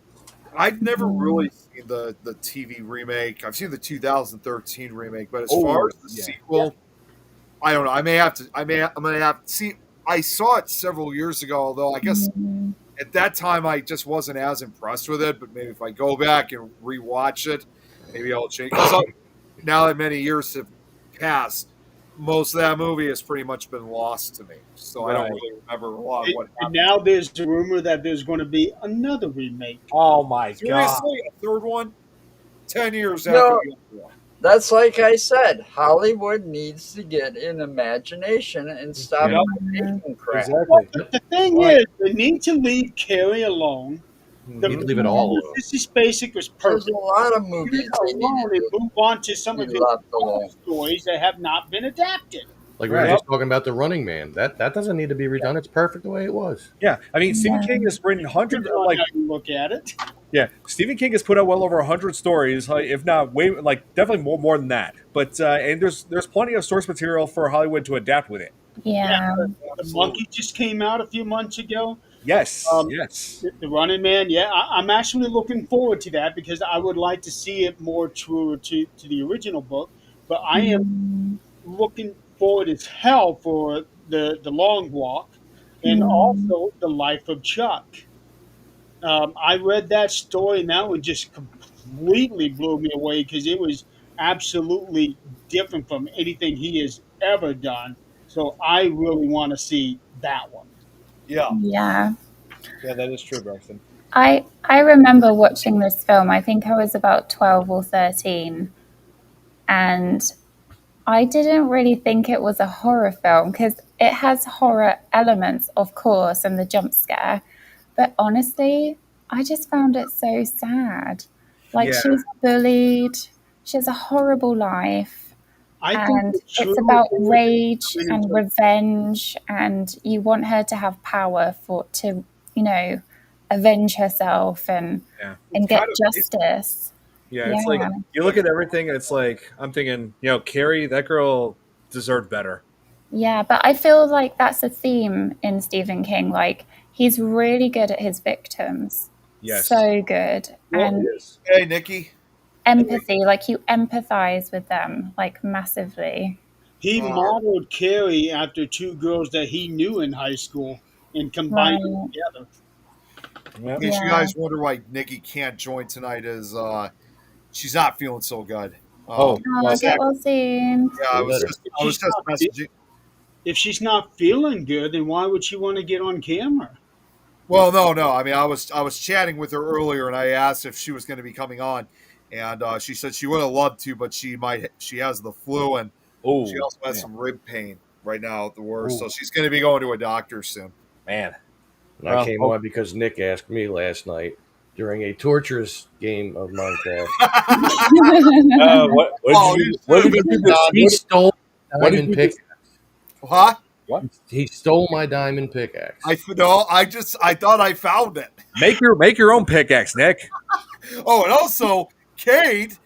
I've never mm, really seen the TV remake. I've seen the 2013 remake, but as far Oh as the yeah, sequel, I don't know. I may have to. I'm gonna have to see. I saw it several years ago, although I guess mm, at that time I just wasn't as impressed with it. But maybe if I go back and rewatch it, maybe I'll change. Because now that many years have passed, most of that movie has pretty much been lost to me. So I don't right. really remember a lot of and, what and happened. now there's a rumor that there's going to be another remake. Oh my god. Seriously, a third one? 10 years after No, the other one. that's like I said. Hollywood needs to get an imagination and stop Yeah. mm. making crap. Exactly. But the thing All right. is, they need to leave Carrie alone. The Need Mhm. to leave it all alone. Sissy Spacek was There's a perfect. lot of Leave it movies they needed alone and to move on to some be of his left other alone. stories that have not been adapted. Like we were Right. just talking about the Running Man. That doesn't need to be redone. It's perfect the way it was. Yeah, I mean Stephen Yeah. King has written hundreds Depending of on how you look at it. yeah, Stephen King has put out well over 100 stories, if not way definitely more than that. But and there's plenty of source material for Hollywood to adapt with it. Yeah, Yeah. the Absolutely. Monkey just came out a few months ago. Yes, Um, yes. the Running Man, yeah, I'm actually looking forward to that because I would like to see it more true to the original book. But I am Mm, looking forward as hell for the Long Walk and mm. also the Life of Chuck. I read that story and that one just completely blew me away because it was absolutely different from anything he has ever done. So I really want to see that one. Yeah. Yeah. Yeah, that is true, Braxton. I remember watching this film. I think I was about 12 or 13, and I didn't really think it was a horror film because it has horror elements, of course, and the jump scare. But honestly, I just found it so sad. Like, Yeah, she's bullied, she has a horrible life, I think and the it's true about horror is rage coming and into revenge, and you want her to have power you know, avenge herself yeah, it's and kind get of justice. yeah. It's like Yeah. you look at everything, and it's like I'm thinking, Carrie, that girl deserved better. Yeah, but I feel like that's a theme in Stephen King. Like, he's really good at his victims. Yes, So good. well, it And is. Hey, Nikki. empathy, like, you empathize with them, like, massively. he Uh, modeled Carrie after two girls that he knew in high school and combined them Right. together. in Yep. case you Yeah. guys wonder why Nikki can't join tonight, is she's not feeling so good. Oh Oh, well, get Sick. well soon. Yeah, Feel better. If I was she's just not messaging. if she's not feeling good, then why would she want to get on camera? Well, no. I mean, I was chatting with her earlier, and I asked if she was going to be coming on, and she said she would have loved to, but she has the flu, and she oh also has yeah. some rib pain. right now at the worst. So Ooh. she's going to be going to a doctor soon. Man. And I Well, came on because Nick asked me last night during a torturous game of Minecraft. what Oh, did you you what should did have you do been this? done. He stole my What did diamond you do? pick. Huh? What? He stole my diamond pickaxe. I thought I found it. Make your own pickaxe, Nick. Oh, and also Cade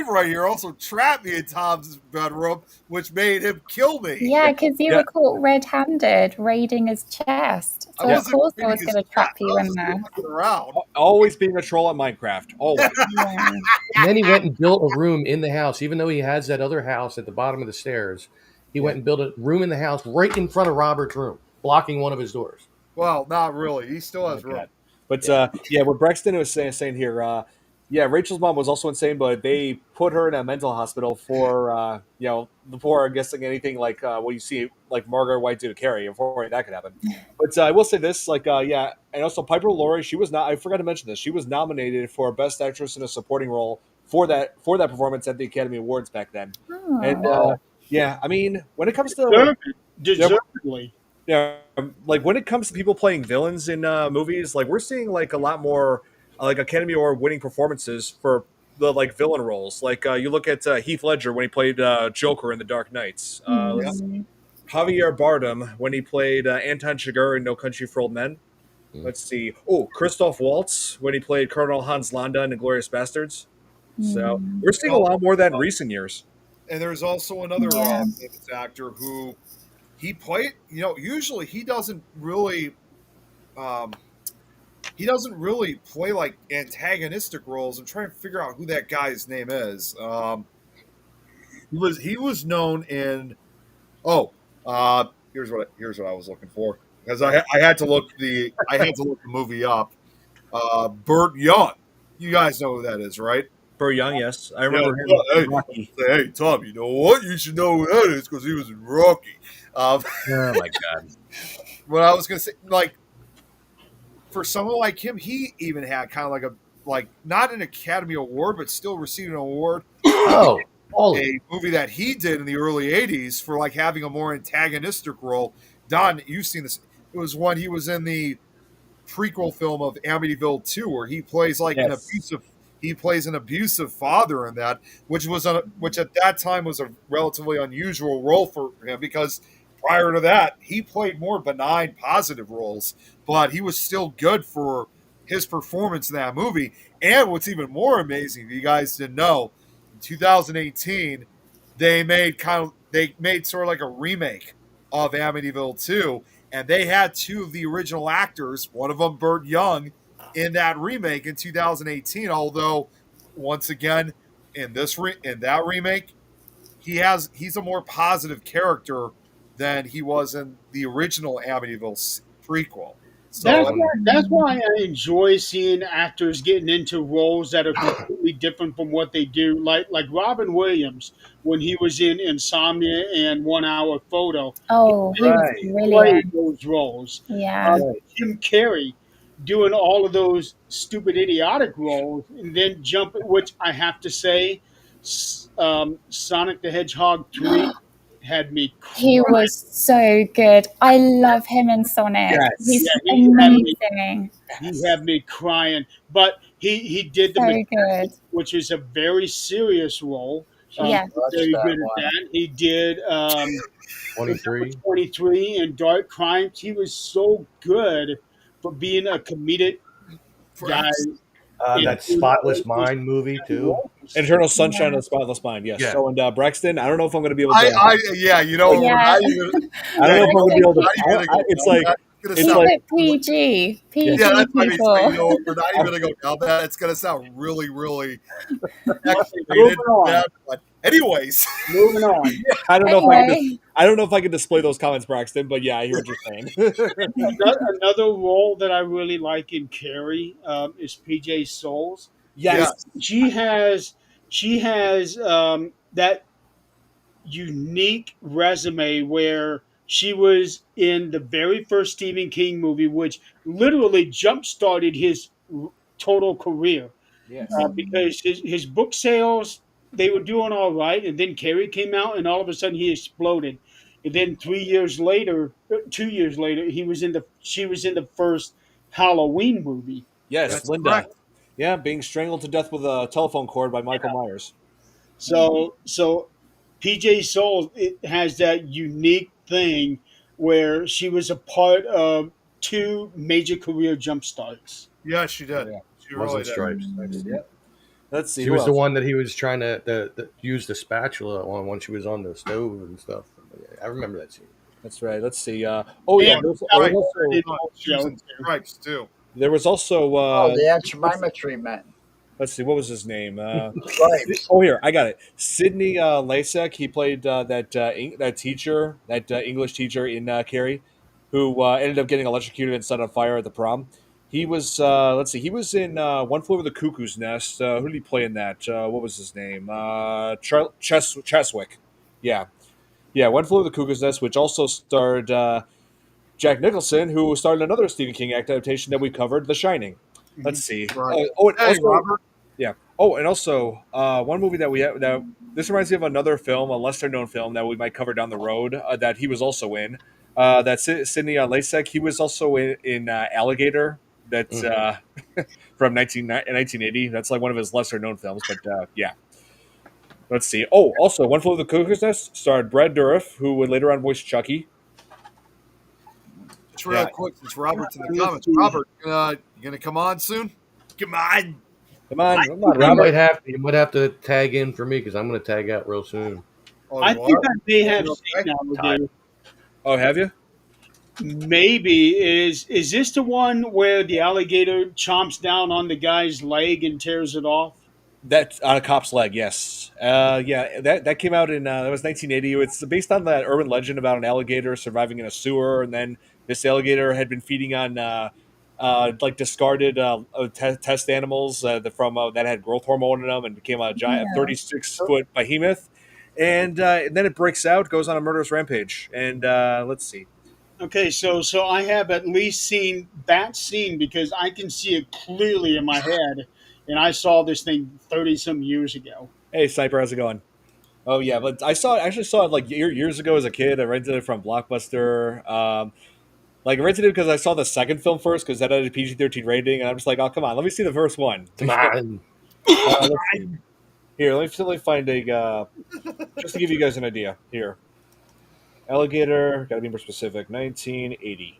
right here also trapped me in Tom's bedroom, which made him kill me. Yeah, because you Yeah. were caught red-handed raiding his chest. I So of wasn't course I reading was his going to chat. trap you I in was there. just looking around. Always being a troll at Minecraft. Always. Yeah. And then he went and built a room in the house, even though he has that other house at the bottom of the stairs. He went and built a room in the house right in front of Robert's room, blocking one of his doors. Well, not really. He still has room. But yeah, what Brexton was saying here, yeah, Rachel's mom was also insane, but they put her in a mental hospital for before guessing anything like what you see like Margaret White do to Carrie, before that could happen. But I will say this, like yeah, and also Piper Laurie, she was not. I forgot to mention this. She was nominated for Best Actress in a Supporting Role for that performance at the Academy Awards back then. And Oh. yeah, I mean, when it comes to like Deservedly. yeah, like when it comes to people playing villains in movies, like we're seeing like a lot more like Academy Award winning performances for the like villain roles. Like you look at Heath Ledger when he played Joker in The Dark Knights. Mm. Javier Bardem when he played Anton Chigurh in No Country for Old Men. Let's see. Oh, Christoph Waltz when he played Colonel Hans Landa in Inglorious Bastards. So Mm. we're seeing a lot more of that in recent years. And there's also another Yeah. famous actor who he played. Usually um, he doesn't really play like antagonistic roles. I'm trying to figure out who that guy's name is. He was known in here's what I was looking for, because I had to look the movie up. Burt Young. You guys know who that is, right? Burt Young, yes, I Yeah, remember him. hey, in Rocky. hey, Tom, you know what? You should know who that is because he was in Rocky. Um, Oh my god. what I was gonna say, like, for someone like him, he even had kind of like not an Academy Award, but still received an award. Oh, holy. A movie that he did in the early '80s for like having a more antagonistic role. Don, you've seen this. It was when he was in the prequel film of Amityville 2, where he plays like Yes. an abusive father in that, which at that time was a relatively unusual role for him, because prior to that he played more benign positive roles, but he was still good for his performance in that movie. And what's even more amazing, if you guys didn't know, in 2018 they made sort of like a remake of Amityville 2, and they had two of the original actors, one of them Burt Young, in that remake in 2018. Although, once again, in that remake, he's a more positive character than he was in the original Amityville prequel. So That's why I enjoy seeing actors getting into roles that are completely different from what they do. Like Robin Williams when he was in Insomnia and 1 Hour Photo, Oh, he was Right. played brilliant. those roles. Yeah. Jim Carrey doing all of those stupid, idiotic roles, and then which I have to say, Sonic the Hedgehog 3 had me He crying. was so good. I love him in Sonic. Yes. He's Yeah, amazing. he had me crying. But he did the So Metallic, good. which is a very serious role. Yeah. Very that good at one. that. He did 23. 23 and Dark Crimes. He was so good for being a comedic guy in That Spotless Mind movie, too. roles. Eternal Sunshine Yeah. of the Spotless Mind. Yes. Yeah. So and Braxton, I don't know if I'm going to be able to. yeah, we're Yeah. not even. I don't know if I'm going to be able to. Not even gonna go It's down like that. It's it's Keep gonna like it PG. PG, yeah, that's what I mean. So, people. we're not even gonna go down that. It's gonna sound really, really Moving X-rated. on. But anyways, Moving on. I don't know if I can. Anyway, I don't know if I can display those comments, Braxton. But yeah, I hear what you're saying. Another role that I really like in Carrie is PJ Souls. yeah, Yes. She has that unique resume where she was in the very first Stephen King movie, which literally jump started his total career. Yes. Because his book sales, they were doing all right, and then Carrie came out, and all of a sudden he exploded. And then 3 years later, 2 years later, she was in the first Halloween movie. Yes, That's Linda. correct. Yeah, being strangled to death with a telephone cord by Michael Myers. So PJ Soul, it has that unique thing where she was a part of two major career jump starts. Yeah, she Oh, did. yeah. She really Wasn't did. stripes. Yeah. Let's see She who was the else. one that he was trying to use the spatula on when she was on the stove and stuff. I remember that scene. That's right. Let's see. Oh yeah, And Right. in She was show in too. Stripes too. there was also. Oh, the Aunt Jemima treatment. Let's see. What was his name? Stripes. Oh, here I got it. Sidney Lasek. He played that teacher, that English teacher in Carrie, who ended up getting electrocuted and set on fire at the prom. He was. Let's see. He was in One Flew Over the Cuckoo's Nest. Who did he play in that? What was his name? Cheswick. Yeah, yeah. One Flew Over the Cuckoo's Nest, which also starred Jack Nicholson, who starred another Stephen King adaptation that we covered, The Shining. Let's see. Right. Oh, and Hey, also, Robert. yeah. Oh, and also, one movie that we have that this reminds me of another film, a lesser known film that we might cover down the road that he was also in. That's Sidney Lasek. He was also in Alligator. That's from 1980. That's like one of his lesser known films, but yeah. Let's see. Oh, also, One Flew Over the Cuckoo's Nest starred Brad Dourif, who would later on voice Chucky. Just real Yeah. quick, since Robert's in the Let's comments. see. Robert, you gonna come on soon? Come on. Come on, You Robert. might have to. You might have to tag in for me because I'm going to tag out real soon. Oh, I you think are? I may have You seen okay? Alligator. Oh, have you? Maybe is this the one where the alligator chomps down on the guy's leg and tears it off? That on a cop's leg, yes. Yeah, that came out in that was 1980. It's based on that urban legend about an alligator surviving in a sewer, and then this alligator had been feeding on like discarded test animals from that had growth hormone in them, and became a giant Yeah. 36-foot behemoth. And then it breaks out, goes on a murderous rampage. And let's see. Okay, so I have at least seen that scene because I can see it clearly in my head, and I saw this thing 30 some years ago. Hey, Sniper, how's it going? Oh yeah, but actually saw it like years ago as a kid. I rented it from Blockbuster. Like I rented it because I saw the second film first because that had a PG-13 rating, and I'm just like, oh come on, let me see the first one. Come on. Let's see. Here, let me find a just to give you guys an idea. Here, Alligator. Got to be more specific. 1980.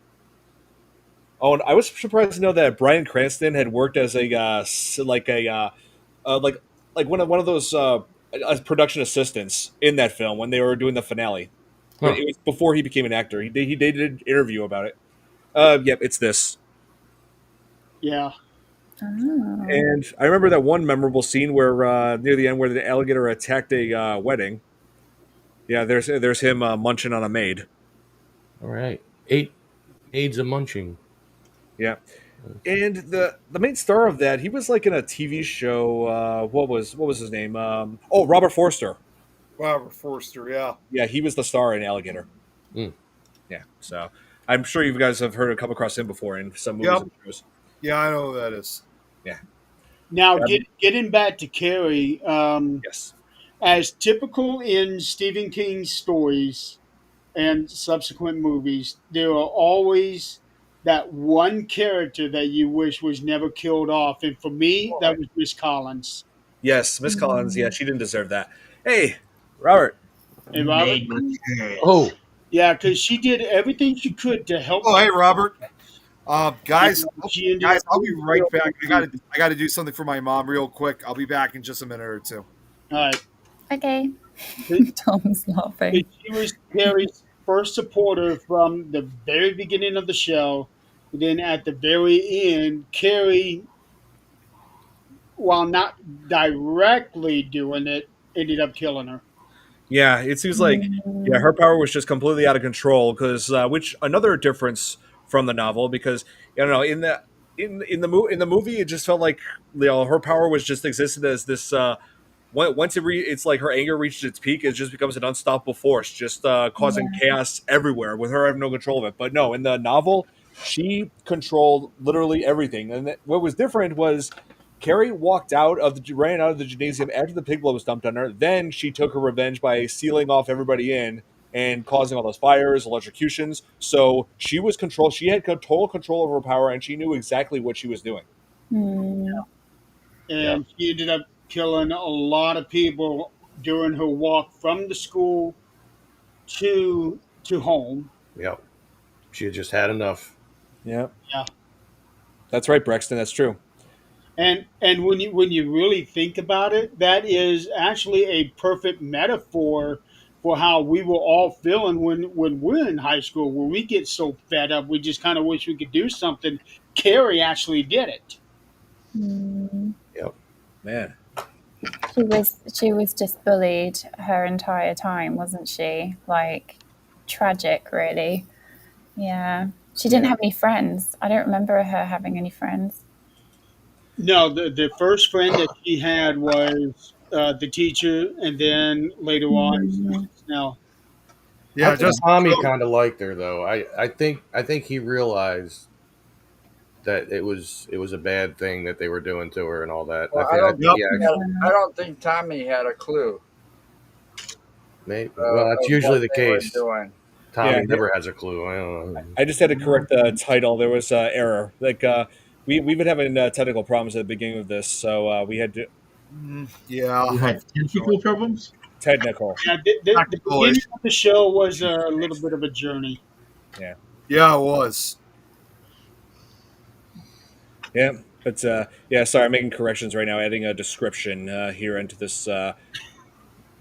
Oh, and I was surprised to know that Bryan Cranston had worked as a like a like one of those production assistants in that film when they were doing the finale. Huh. It was before he became an actor. He did an interview about it. Yep, it's this. Yeah. Oh. And I remember that one memorable scene where near the end where the alligator attacked a wedding. Yeah, there's him munching on a maid. All right. 8 aids of munching. Yeah, and the main star of that he was like in a TV show. What was his name? Oh, Robert Forster. Robert Forster, yeah. Yeah, he was the star in Alligator. Mm. Yeah, so I'm sure you guys have heard come across him before in some movies Yep. and shows. Yeah, I know who that is. Yeah. Now, Yeah. getting back to Carrie, Yes. as typical in Stephen King's stories and subsequent movies, there are always that one character that you wish was never killed off, and for me, that was Miss Collins. Yes, Miss Collins. Yeah, she didn't deserve that. Hey, Robert. And Robert, Oh, yeah, because she did everything she could to help. Oh, hey, Robert. Guys, She ended guys, up- I'll be right back. I gotta do something for my mom real quick. I'll be back in just a minute or two. All right. Okay. It- Tom's laughing. She was Carrie's first supporter from the very beginning of the show. And then at the very end, Carrie, while not directly doing it, ended up killing her. Yeah, it seems like her power was just completely out of control. Because which another difference from the novel, because I don't know in the movie it just felt like her power was just existed as this. Once it's like her anger reaches its peak, it just becomes an unstoppable force, just causing chaos everywhere with her having no control of it. But no, in the novel, she controlled literally everything. And what was different was Carrie ran out of the gymnasium after the pig blood was dumped on her. Then she took her revenge by sealing off everybody in and causing all those fires, electrocutions. So she was control. She had total control over her power, and she knew exactly what she was doing. Hmm. Yeah. And she ended up killing a lot of people during her walk from the school to home. Yeah. She had just had enough. Yeah, Yeah. that's right, Brexton. That's true. And when you really think about it, that is actually a perfect metaphor for how we were all feeling when we're in high school, where we get so fed up, we just kind of wish we could do something. Carrie actually did it. Hmm. Yep. Man. She was just bullied her entire time, wasn't she? Like tragic, really. Yeah. She didn't Yeah. have any friends. I don't remember her having any friends. No, the first friend that she had was the teacher, and then later on, Hmm. Snell. I Yeah, think just Tommy so, kind of liked her though. I think he realized that it was a bad thing that they were doing to her and all that. Well, yep. I don't think Tommy had a clue Well, that's of what usually the they were case. doing. Yeah, Tommy never has a clue. I don't know. I just had to correct the title. There was error. Like we've been having technical problems at the beginning of this, so we had to Yeah, You had technical problems? technical. Yeah, the technical beginning issue. of the show was a little bit of a journey. Yeah, Yeah, it was. yeah. But yeah, sorry, I'm making corrections right now. Adding a description here into this Don't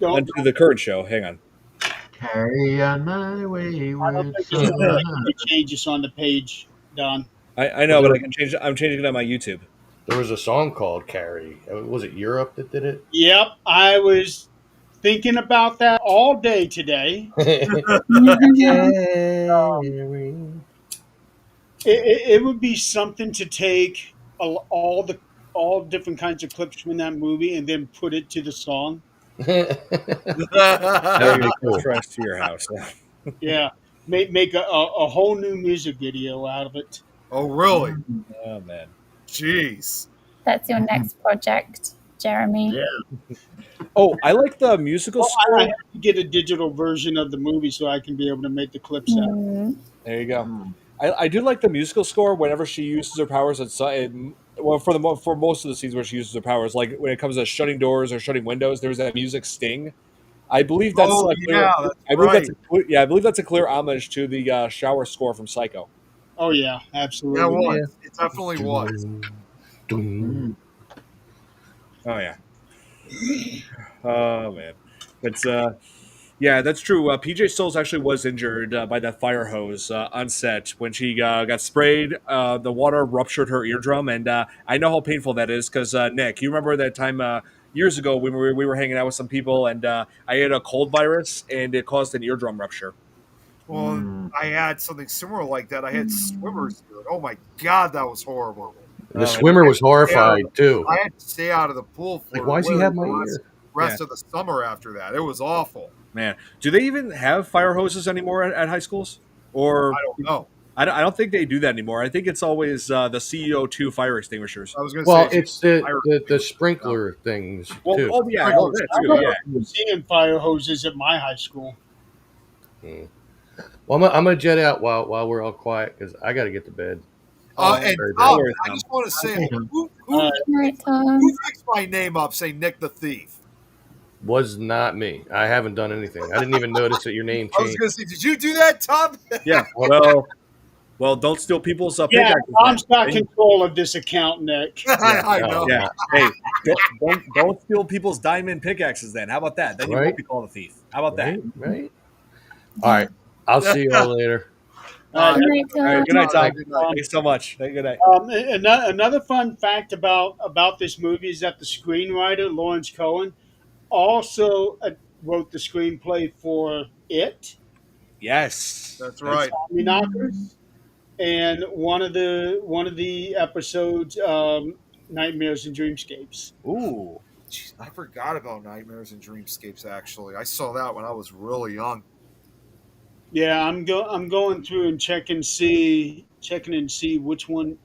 onto the current show. Hang on. Carry on my I don't wayward think there's gonna son. be any changes on the page, Don. I know, but I can change. I'm changing it on my YouTube. There was a song called Carrie. Was it Europe that did it? Yep, I was thinking about that all day today. Carrie. It would be something to take all different kinds of clips from that movie and then put it to the song. That would be cool. Fresh to your house. Yeah, make a whole new music video out of it. Oh, really? Oh man. Jeez. That's your next project, Jeremy. Yeah. Oh, I like the musical Well, score. I have to get a digital version of the movie so I can be able to make the clips out. Hmm. There you go. I do like the musical score whenever she uses her powers. Well, for most of the scenes where she uses her powers, like when it comes to shutting doors or shutting windows, there's that music sting. I believe that's Oh, a clear. yeah, that's I believe right. I believe that's a clear homage to the shower score from Psycho. Oh yeah, Yeah, it absolutely. was. It definitely was. Dun. Oh yeah. Oh man, but yeah, that's true. PJ Souls actually was injured by that fire hose on set when she got sprayed. The water ruptured her eardrum, and I know how painful that is because Nick, you remember that time years ago when we were hanging out with some people, and I had a cold virus, and it caused an eardrum rupture. Well, I had something similar like that. I had swimmers do it. Oh my god, that was horrible. The swimmer was horrified too. I had to stay out of the pool for Like, why does he have my ear? rest of the summer after that. It was awful. Man, do they even have fire hoses anymore at high schools? Or I don't know. I don't think they do that anymore. I think it's always the CEO2 fire extinguishers. I was going to Well, say it's the sprinkler things Well, too. oh yeah, Sprinklers. that I too, remember yeah. seeing fire hoses at my high school. Well, I'm gonna jet out while we're all quiet because I got to get to bed. And Very Tom, bad. I just want to say, Okay. who Uh, Good night, Tom. who fixed my name up saying Nick the Thief? Was not me. I haven't done anything. I didn't even notice that your name I was changed. going to say, did you do that, Tom? Yeah. Well, don't steal people's yeah, pickaxes. Tom's got man. control of this account, Nick. I no. know. Yeah. Hey, don't steal people's diamond pickaxes. Then how about that? Then you Right. won't be called a thief. How about that? Right. All right. I'll see you all later. Uh, Good night, All right. Tom. Good night, Tom. Good night. Thanks so much. Good night. Another fun fact about this movie is that the screenwriter Lawrence Cohen also wrote the screenplay for It, Yes, That's right. Tommy Knockers, and one of the episodes, Nightmares and Dreamscapes. Ooh. Jeez, I forgot about Nightmares and Dreamscapes, actually. I saw that when I was really young. Yeah, I'm going through and checking and see which one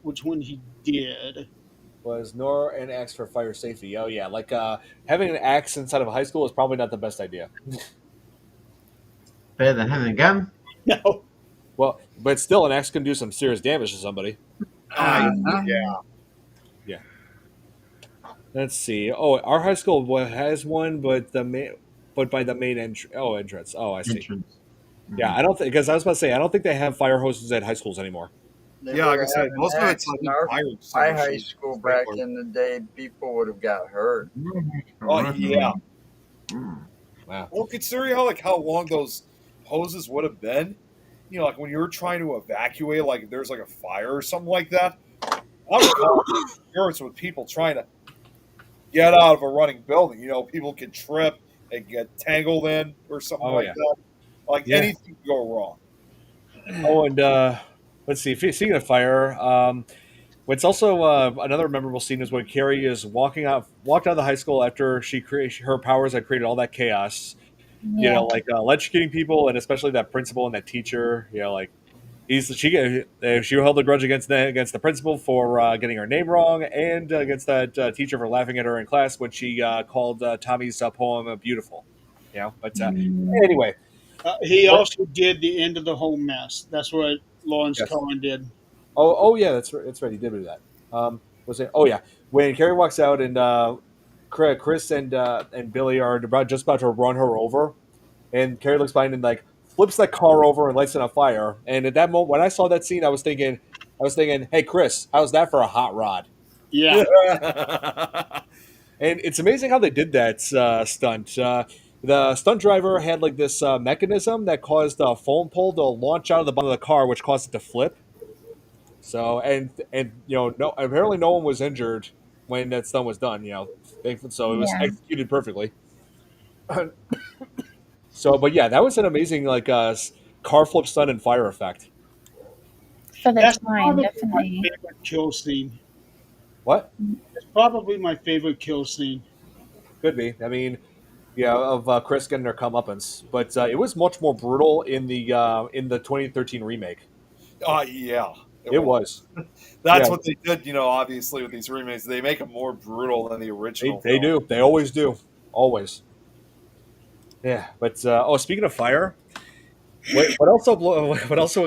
he did. Was nor an axe for fire safety. Oh yeah, like having an axe inside of a high school is probably not the best idea. better than having a gun. No. Well, but still, an axe can do some serious damage to somebody. I Uh-huh. yeah. Yeah. Let's see. Oh, our high school has one, but by the main entrance. Oh, I see. Entrance. Yeah, I don't think because I was about to say I don't think they have fire hoses at high schools anymore. They Yeah, would like I have said, an most of it's axe like in fire my high extinguishers, school back sprinkler. in the day. People would have got hurt. Oh yeah. Wow. Well, considering how long those hoses would have been, like when you were trying to evacuate, like if there's like a fire or something like that, I recall experience with people trying to get out of a running building. People could trip and get tangled in or something Oh like yeah. that. Like Yeah. anything could go wrong. Oh, and let's see. Speaking of fire, what's also another memorable scene is when Carrie is walked out of the high school after her powers had created all that chaos. Yeah. Like electrocuting people, and especially that principal and that teacher. Like she held a grudge against the principal for getting her name wrong, and against that teacher for laughing at her in class when she called Tommy's poem beautiful. But Mm. anyway, He what? also did the end of the whole mess. That's what Lawrence Yes. Cohen did. Oh yeah, that's right. That's right. He did do that. Was it? Oh yeah, when Carrie walks out and Chris and Billy are just about to run her over, and Carrie looks behind and like flips that car over and lights it on fire. And at that moment, when I saw that scene, I was thinking, hey Chris, how's that for a hot rod? Yeah. And it's amazing how they did that stunt. The stunt driver had like this mechanism that caused a foam pole to launch out of the bottom of the car, which caused it to flip. So and no, apparently no one was injured when that stunt was done. So it was Yeah. executed perfectly. So, but yeah, that was an amazing car flip stunt and fire effect. For the That's time, probably my definitely. favorite kill scene. What It's probably my favorite kill scene. could be? I mean, yeah, of Chris getting their comeuppance, but it was much more brutal in the 2013 remake. Yeah, it It was. was. That's Yeah, what they did. Obviously with these remakes, they make them more brutal than the they, original they film. do. They always do. Always. Yeah, but speaking of fire, what also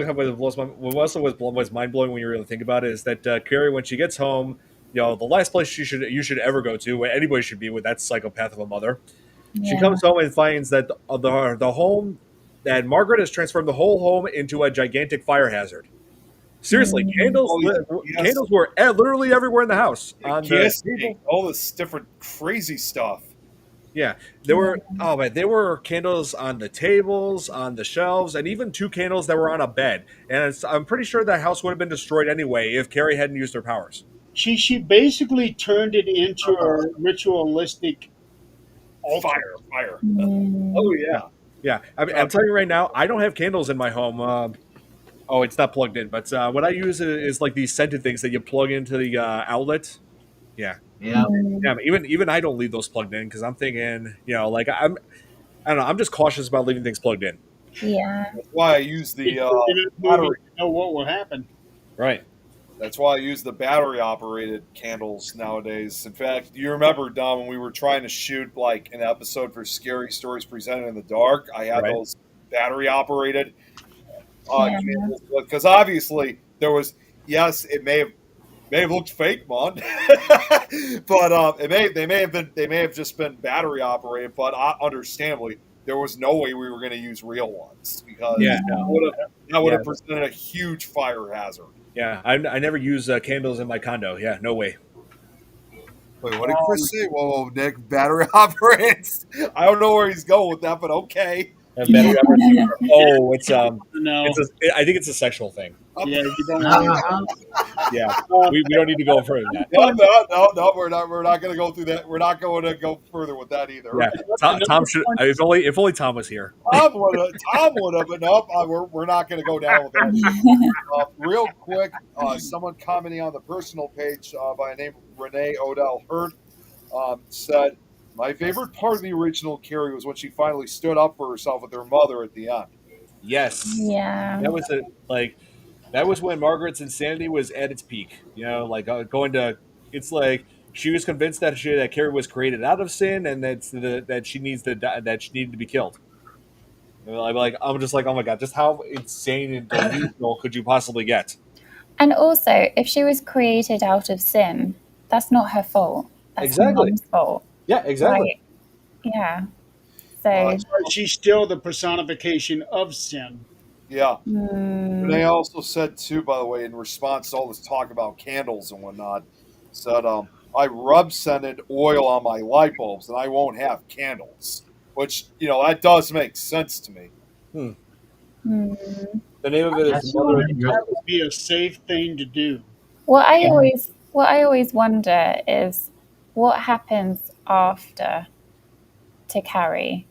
was mind blowing when you really think about it is that Carrie, when she gets home, the last place you should ever go to, where anybody should be with that psychopath of a mother. She Yeah. comes home and finds that the home that Margaret has transformed the whole home into a gigantic fire hazard. Seriously, Mm. Oh yes, candles were literally everywhere in the house on the gas tank, table. all this different crazy stuff. Yeah, Yeah. there were candles on the tables, on the shelves, and even two candles that were on a bed. And I'm pretty sure that house would have been destroyed anyway if Carrie hadn't used her powers. She basically turned it into a ritualistic altar. Fire. Oh Mm. Yeah, yeah. yeah. I'm telling you right now, I don't have candles in my home. Oh, it's not plugged in, but what I use is like these scented things that you plug into the outlet. Yeah, Yeah. yeah. But even I don't leave those plugged in because I'm thinking, like I don't know. I'm just cautious about leaving things plugged in. Yeah. That's why I use the You're not moving battery. to know what will happen. Right. That's why I use the battery operated candles nowadays. In fact, do you remember, Don, when we were trying to shoot like an episode for Scary Stories Presented in the Dark? I had Right. those battery operated Yeah. candles because obviously there was, yes, it may have looked fake, man, but they may have just been battery operated, but understandably there was no way we were going to use real ones because Yeah. that would Yeah. have presented a huge fire hazard. Yeah. I never use candles in my condo. Yeah. No way. Wait, what did Chris say? Whoa, Nick, battery operates. I don't know where he's going with that, but okay. Battery operated. Oh, No. I think it's a sexual thing. Yeah, you don't want Uh-huh. Yeah. to. We don't need to go further than that. No, we're not going to go through that. We're not going to go further with that either. Yeah. Tom should. If only Tom was here. Tom would have, but nope, we're not going to go down with that. Real quick, someone commenting on the personal page by the name of Renee Odell Hurt said, "My favorite part of the original Carrie was when she finally stood up for herself with her mother at the end." Yes. Yeah. That was that was when Margaret's insanity was at its peak. Going to. It's like she was convinced that Carrie was created out of sin and that she needs to die, that she needed to be killed. I'm just like, oh my god, just how insane and delusional could you possibly get? And also, if she was created out of sin, that's not her fault. That's her Exactly. mom's fault. Yeah, exactly. Right. Yeah. So, Uh, She's still the personification of sin. yeah. And they mm, also said too, by the way, in response to all this talk about candles and whatnot, said I rub scented oil on my light bulbs and I won't have candles. Which, that does make sense to me. Hmm. mm. The name of it is That's Mother. pretty good. That would be a safe thing to do. What I always wonder is what happens after to Carrie.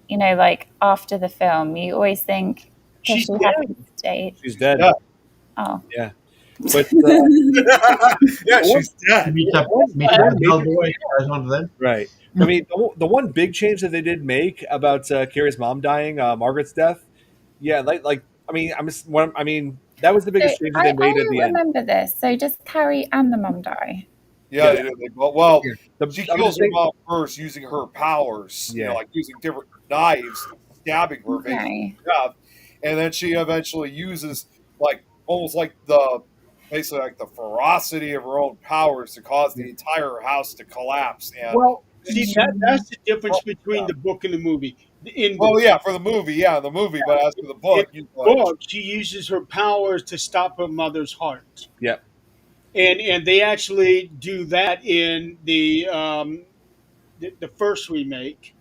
You know, like after the film, you always think does She's she dead. have to stay? She's dead. Yeah. Oh, Yeah, but Yeah, she's dead. Meet up Hellboy. Guys onto them. right. I mean, the one big change that they did make about Carrie's mom dying, Margaret's death. Yeah, I mean, I mean, that was the so biggest change that they I made at don't the end. remember this. So does Carrie and the mum die? Yeah, Yeah. they did. Well, Yeah. she I'm kills just her saying- mom first using her powers, Yeah. like using different knives, stabbing her face Okay. to death. And then she eventually uses, like, almost like basically like the ferocity of her own powers to cause the entire house to collapse. And, Well, see, that's the difference between the book and the movie. In the, well, yeah, for the movie, but as for the book, book, she uses her powers to stop her mother's heart. Yeah. And they actually do that in the first remake.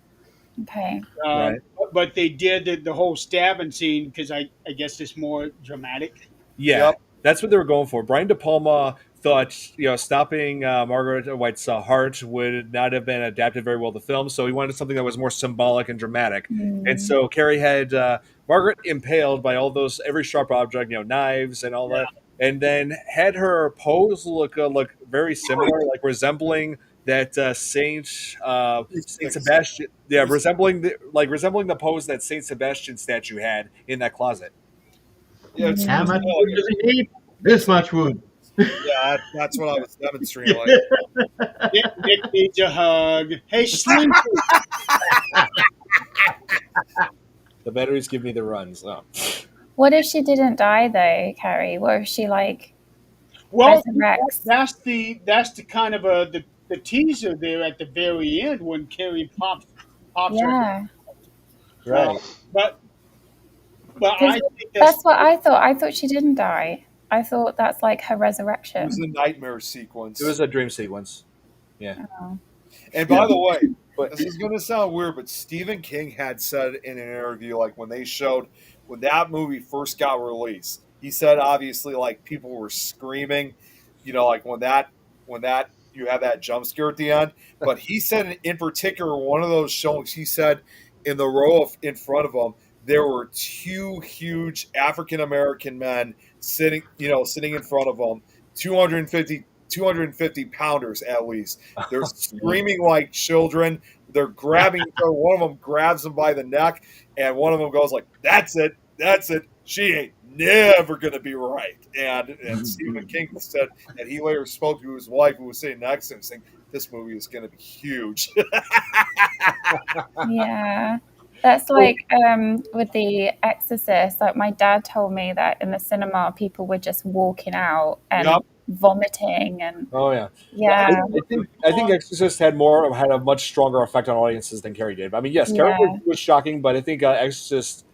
Okay. Right. But they did the whole stabbing scene because I guess it's more dramatic. Yeah, Yep. that's what they were going for. Brian De Palma thought, stopping Margaret White's heart would not have been adapted very well to film, so he wanted something that was more symbolic and dramatic. And so Carrie had Margaret impaled by all those every sharp object, knives and all that, and then had her pose look very similar, like resembling that Saint Sebastian. Yeah, resembling the pose that Saint Sebastian statue had in that closet. yeah, it's How much wood does it need? This much wood. yeah, that's what I was demonstrating. Like, Nick needs a hug. Hey, Slinky. The batteries give me the runs. Oh. What if she didn't die though, Carrie? What if she Well, resurrects? that's the kind of the teaser there at the very end when Carrie pops her. Yeah. Right. But I 'Cause think that's what I thought. I thought she didn't die. I thought that's like her it resurrection. was a nightmare sequence. It was a dream sequence. Yeah. Oh. And by the way, But this is going to sound weird, but Stephen King had said in an interview, like when that movie first got released, he said obviously like people were screaming, like when that you have that jump scare at the end. But he said in particular, one of those showings, he said in the row in front of him, there were two huge African American men sitting in front of him, 250 pounders at least. They're screaming like children. They're grabbing her. One of them grabs him by the neck, and one of them goes like, "That's it. She ain't never gonna be right." And Stephen King said that he later spoke to his wife, who was sitting next to him, saying, "This movie is gonna be huge." Yeah. That's like with The Exorcist. Like my dad told me that in the cinema, people were just walking out and Yep. vomiting and oh yeah. yeah, I think Exorcist had a much stronger effect on audiences than Carrie did. I mean, yes, Carrie Yeah. was shocking, but I think Exorcist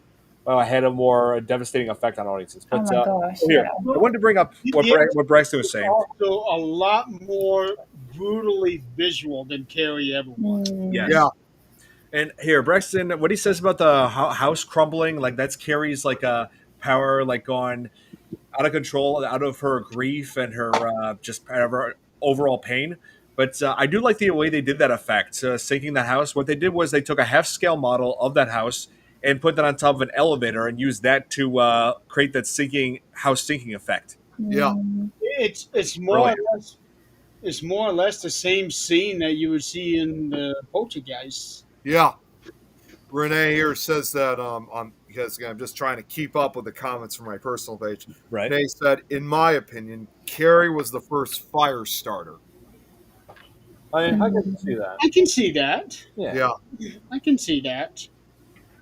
had a more devastating effect on audiences. Oh But my gosh. here, Yeah. I wanted to bring up what Braxton was saying. also a lot more brutally visual than Carrie ever was. Yes. Yeah. And here, Braxton, what he says about the house crumbling, like that's Carrie's power, gone out of control, out of her grief and her just out of her overall pain. But I do like the way they did that effect, sinking that house. What they did was they took a half scale model of that house and put that on top of an elevator and used that to create that house sinking effect. Yeah. It's more or less the same scene that you would see in the Poltergeist. Yeah. Renee here says that because I'm just trying to keep up with the comments from my personal page. Right. Renee said, in my opinion, Carrie was the first fire starter. I can see that. I can see that. Yeah. Yeah. I can see that.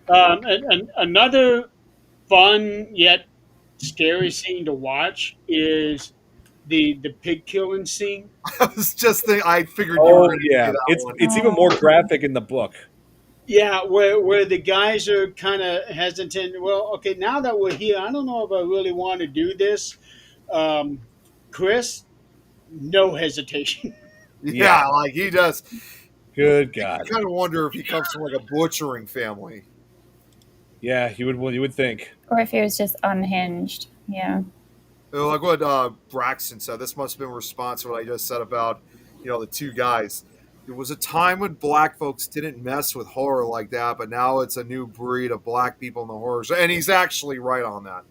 And another fun yet scary scene to watch is the pig killing scene. I was just thinking. I figured you were Oh going to say yeah, that it's one. it's even more graphic in the book. Yeah, where the guys are kind of hesitant. Well, okay, now that we're here, I don't know if I really want to do this. Um, Chris, no hesitation. Yeah, Yeah, like he does. good You God. kind of wonder if he comes from like a butchering family. Yeah, you would. Well, you would think. Or if he was just unhinged. Yeah. Like what Braxton said, this must have been response to what I just said about, the two guys. There was a time when black folks didn't mess with horror like that, but now it's a new breed of black people in the horror. And he's actually right on that.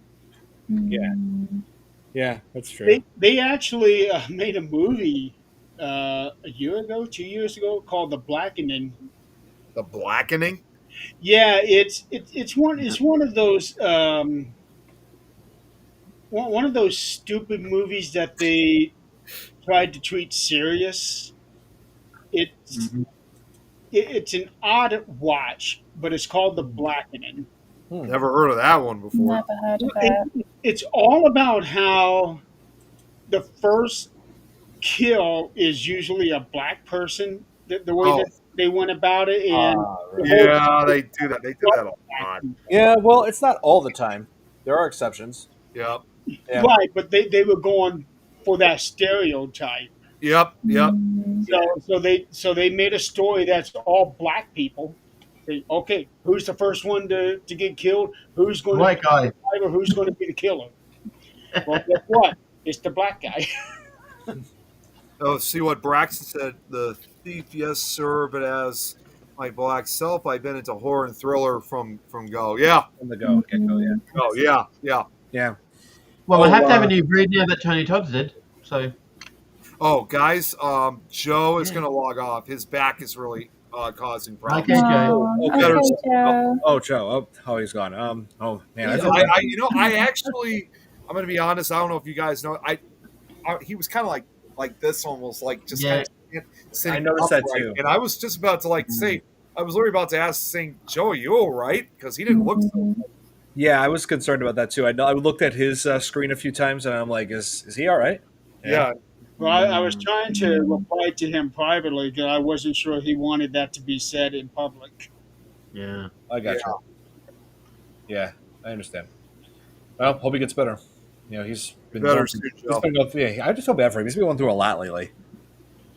Yeah. Mm. Yeah, that's true. They actually made a movie a year ago, 2 years ago, called The Blackening. The blackening. Yeah, it's one of those one of those stupid movies that they tried to treat serious. It's Mhm. it's an odd watch, but it's called The Blackening. Hmm. Never heard of that one before. Never heard of it. It's all about how the first kill is usually a black person. The way Oh, that they went about it, and the whole yeah, they do that. They do that a lot. Yeah, well, it's not all the time. There are exceptions. Yep, Yeah. right, but they were going for that stereotype. yep. Mm. So they made a story that's all black people. Okay, who's the first one to get killed? Who's going to be White guy. the survivor? Who's going to be the killer? Well, guess what? It's the black guy. Oh, see what Braxton said. The thief, yes, sir, but as my black self, I've been into horror and thriller from go. Yeah. On the go. Get go. Yeah. Oh, yeah. Yeah. Well, Oh, we have to have a new breed now that Tony Todd's did. So Oh, guys, Joe is going to log off. His back is really causing problems. Okay, Joe. Oh, Okay. okay, Joe. Oh, Joe. Oh, he's gone. Oh man. I Yeah, thought- I actually, I'm going to be honest. I don't know if you guys know. He was kind of like this, almost like just Yeah. kind of sitting I noticed that upright. too. And I was just about to say, I was literally about to ask, saying, Joe, are you all right? Because he didn't look so. Mhm. Yeah, I was concerned about that too. I looked at his screen a few times, and I'm like, is he all right? Yeah. Well, I was trying to reply to him privately because I wasn't sure he wanted that to be said in public. yeah. I got you. Yeah, I understand. Well, hope he gets better. He's been Better going soon, through, Joe. he's been going through, yeah, I just feel bad for him. He's been going through a lot lately.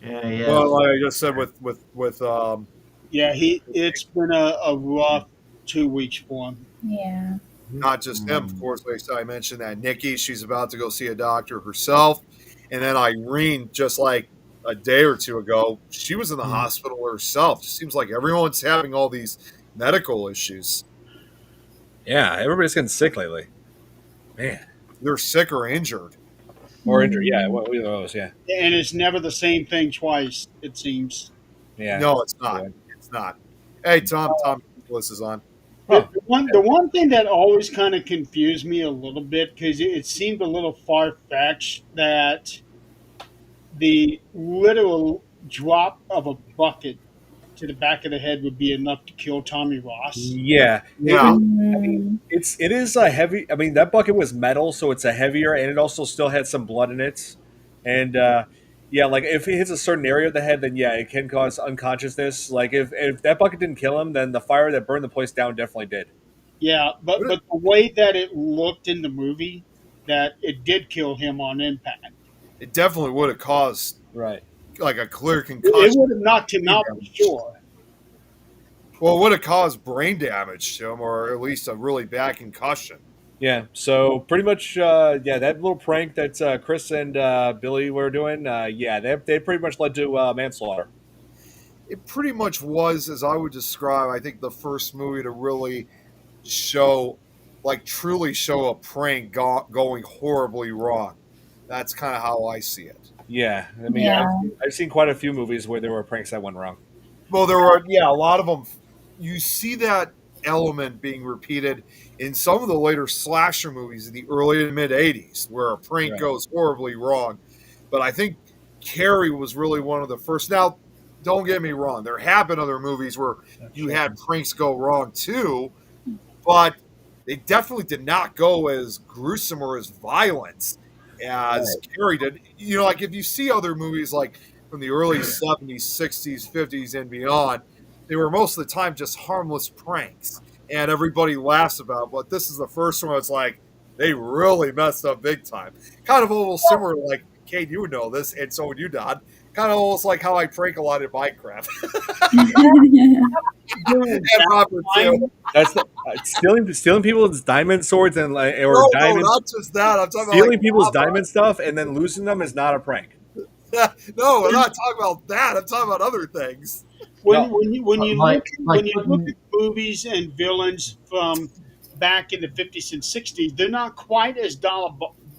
Yeah. Well, like I just said with Yeah, it's been a rough 2 weeks for him. Yeah. not just him, of course. Like I mentioned that Nikki, she's about to go see a doctor herself, and then Irene, just like a day or two ago, she was in the hospital herself. It seems like everyone's having all these medical issues. Yeah, everybody's getting sick lately. Man, They're sick or injured. or injured. Yeah, one of those. Yeah, And it's never the same thing twice, it seems. yeah. No, it's not. It's not. Hey, Tom Nicholas is on. Huh. The one thing that always kind of confused me a little bit because it seemed a little far fetched that the literal drop of a bucket to the back of the head would be enough to kill Tommy Ross. Yeah, Yeah. Mm. it is a heavy. I mean, that bucket was metal, so it's a heavier, and it also still had some blood in it. And yeah, like if it hits a certain area of the head, then yeah, it can cause unconsciousness. Like if that bucket didn't kill him, then the fire that burned the place down definitely did. Yeah, but the way that it looked in the movie, that it did kill him on impact. It definitely would have caused Right. like a clear It concussion. would have knocked him out for sure. Well, it would have caused brain damage to him, or at least a really bad concussion. Yeah. So pretty much, yeah, that little prank that Chris and Billy were doing, yeah, they pretty much led to manslaughter. It pretty much was, as I would describe, I think the first movie to really show, like truly show a prank going horribly wrong. That's kind of how I see it. Yeah. I mean, Yeah. I've seen quite a few movies where there were pranks that went wrong. Well, there were, a lot of them. You see that element being repeated in some of the later slasher movies in the early and mid 80s where a prank Right. goes horribly wrong. But I think Carrie was really one of the first. Now, don't get me wrong. There have been other movies where you had pranks go wrong too, but they definitely did not go as gruesome or as violent as Carrie did. You know, like if you see other movies like from the early 70s, 60s, 50s, and beyond, they were most of the time just harmless pranks and everybody laughs about it. But this is the first one that's like, they really messed up big time. Kind of almost similar, like, Kate, you would know this, and so would you, Don. Kind of almost like how I prank a lot in Minecraft. During And that Robert, too. time, That's the, stealing people's diamond swords and like or No, diamond not just that. I'm talking about stealing like people's diamond stuff and then losing them is not a prank. no, I'm not talking about that. I'm talking about other things. No. when you Like- look like at movies and villains from back in the 50s and 60s, they're not quite as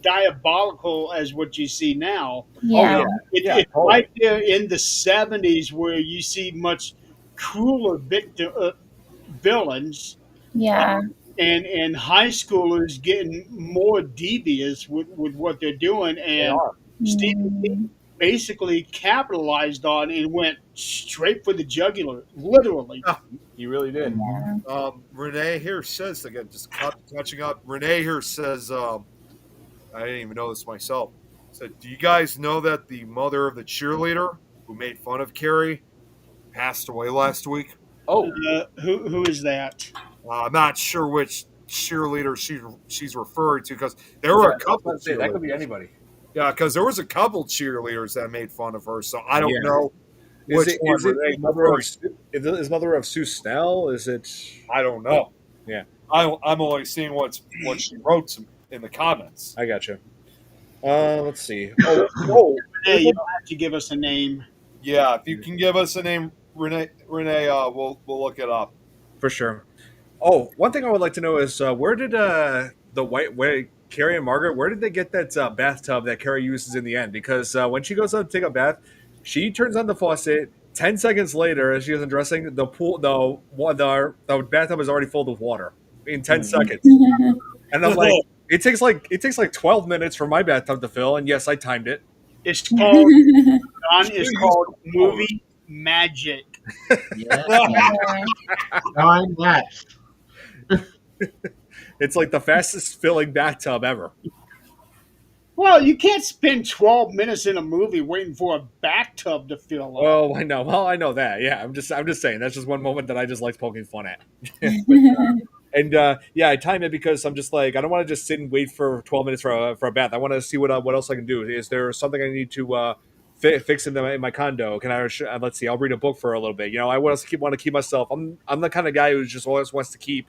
diabolical as what you see now. Yeah. Yeah, It's totally. right there in the 70s where you see much crueler villains, Yeah. and high schoolers getting more devious with what they're doing, They and are. Stephen King Mm, basically capitalized on and went straight for the jugular, literally. He really did. yeah. Renee here says, again, just catching up. Renee here says, I didn't even know this myself. Said, do you guys know that the mother of the cheerleader who made fun of Carrie passed away last week? Oh, Who is that? I'm not sure which cheerleader she's referring to because there were a couple that could be cheerleaders. anybody. Yeah, because there was a couple cheerleaders that made fun of her, so I don't Yeah. know Is which it, one is it Renee mother referring of is mother of Sue Snell? Is it? I don't know. Yeah. I'm only seeing what she wrote in the comments. I got you. Let's see. Oh, Hey, you don't have to give us a name. Yeah, if you can give us a name, Renee, we'll look it up. for sure. Oh, one thing I would like to know is where did where Carrie and Margaret, where did they get that bathtub that Carrie uses in the end? Because when she goes out to take a bath, she turns on the faucet. 10 seconds later, as she is undressing, the bathtub is already filled with water in 10 seconds. And I'm like, it takes like 12 minutes for my bathtub to fill, and yes, I timed it. It's called Don. It's Should called use- movie magic. Yeah. Yeah. 9 laps. It's like the fastest filling bathtub ever. Well, you can't spend 12 minutes in a movie waiting for a bathtub to fill up. Oh, I know. Well, I know that. Yeah, I'm just saying that's just one moment that I just like poking fun at. And yeah, I time it because I'm just like I don't want to just sit and wait for 12 minutes for a bath. I want to see what else I can do. Is there something I need to fix in my condo? Can I? Let's see. I'll read a book for a little bit. I want to keep myself. I'm the kind of guy who just always wants to keep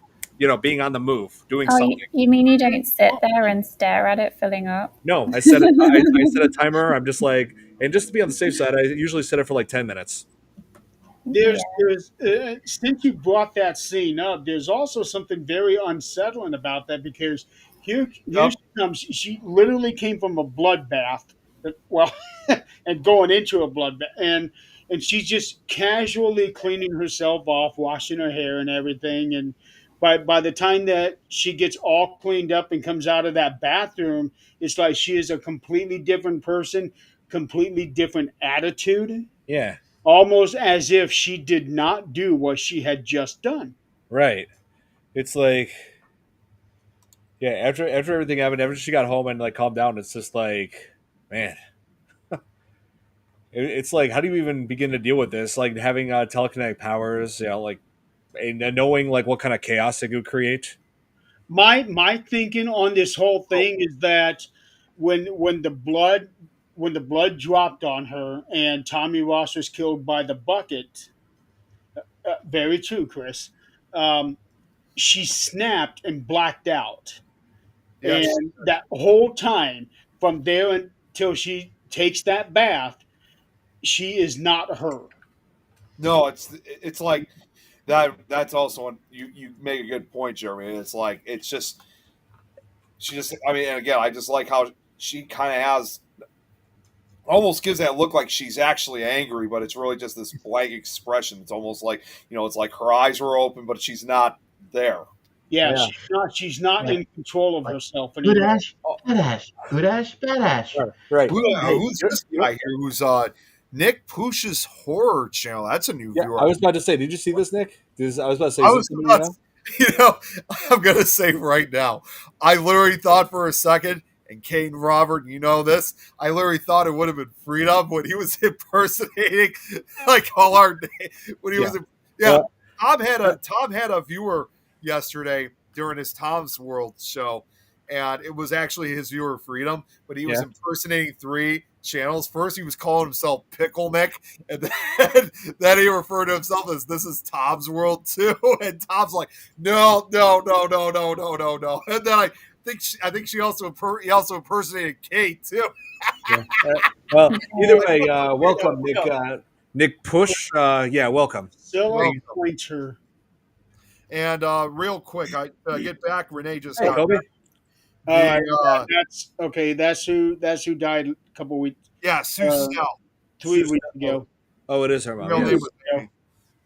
being on the move, doing Oh, something. you mean you don't sit there and stare at it filling up? No, I set a timer. I'm just like, and just to be on the safe side, I usually set it for like 10 minutes. There's since you brought that scene up, there's also something very unsettling about that because here she comes. She literally came from a bloodbath, well, and going into a bloodbath, and she's just casually cleaning herself off, washing her hair and everything, and by the time that she gets all cleaned up and comes out of that bathroom, it's like she is a completely different person, completely different attitude, Yeah, almost as if she did not do what she had just done. right. It's like, yeah, after everything happened, after she got home and like calmed down, it's just like, man, it's like, how do you even begin to deal with this? Like having telekinetic powers, like, and knowing like what kind of chaos it could create. My thinking on this whole thing is that when the blood dropped on her and Tommy Ross was killed by the bucket, very true, Chris. Um, she snapped and blacked out, Yes. and that whole time from there until she takes that bath, she is not her. No, it's like that. That's also one you make a good point, Jeremy. It's like it's just she just. I mean, and again, I just like how she kind of has almost gives that look like she's actually angry, but it's really just this blank expression. It's almost like it's like her eyes were open, but she's not there. Yeah, Yeah. she's not in control of herself Good anymore. ass, bad ass. Good ass, bad ass. Right. Who's this guy here? Who's Nick Poosh's horror channel? That's a new Yeah, viewer. I was about to say, did you see this, Nick? I was about to say, I is was this somebody you about know? You know, I'm gonna say right now, I literally thought for a second, and Kate and Robert, you know this, I literally thought it would have been Freedom when he was impersonating like all our when he Yeah. was. Yeah, Well, Tom had a viewer yesterday during his Tom's World show, and it was actually his viewer Freedom, but he was yeah. impersonating three channels. First, he was calling himself Pickle Nick, and then he referred to himself as "This is Tom's World too," and Tom's like, "No, no, no, no, no, no, no, no," and then I think he also impersonated Kate too. Yeah. Well, either way, welcome, Nick. Nick Push. Yeah, welcome. Silla Welcome. Pointer. And real quick, I get back. Renee just Hey, got Kobe. back. All right, The that's okay. That's who died a couple weeks, yeah, Sue uh, Snell. 3 weeks ago. Oh, it is her mom. Real Yeah. name was Amy.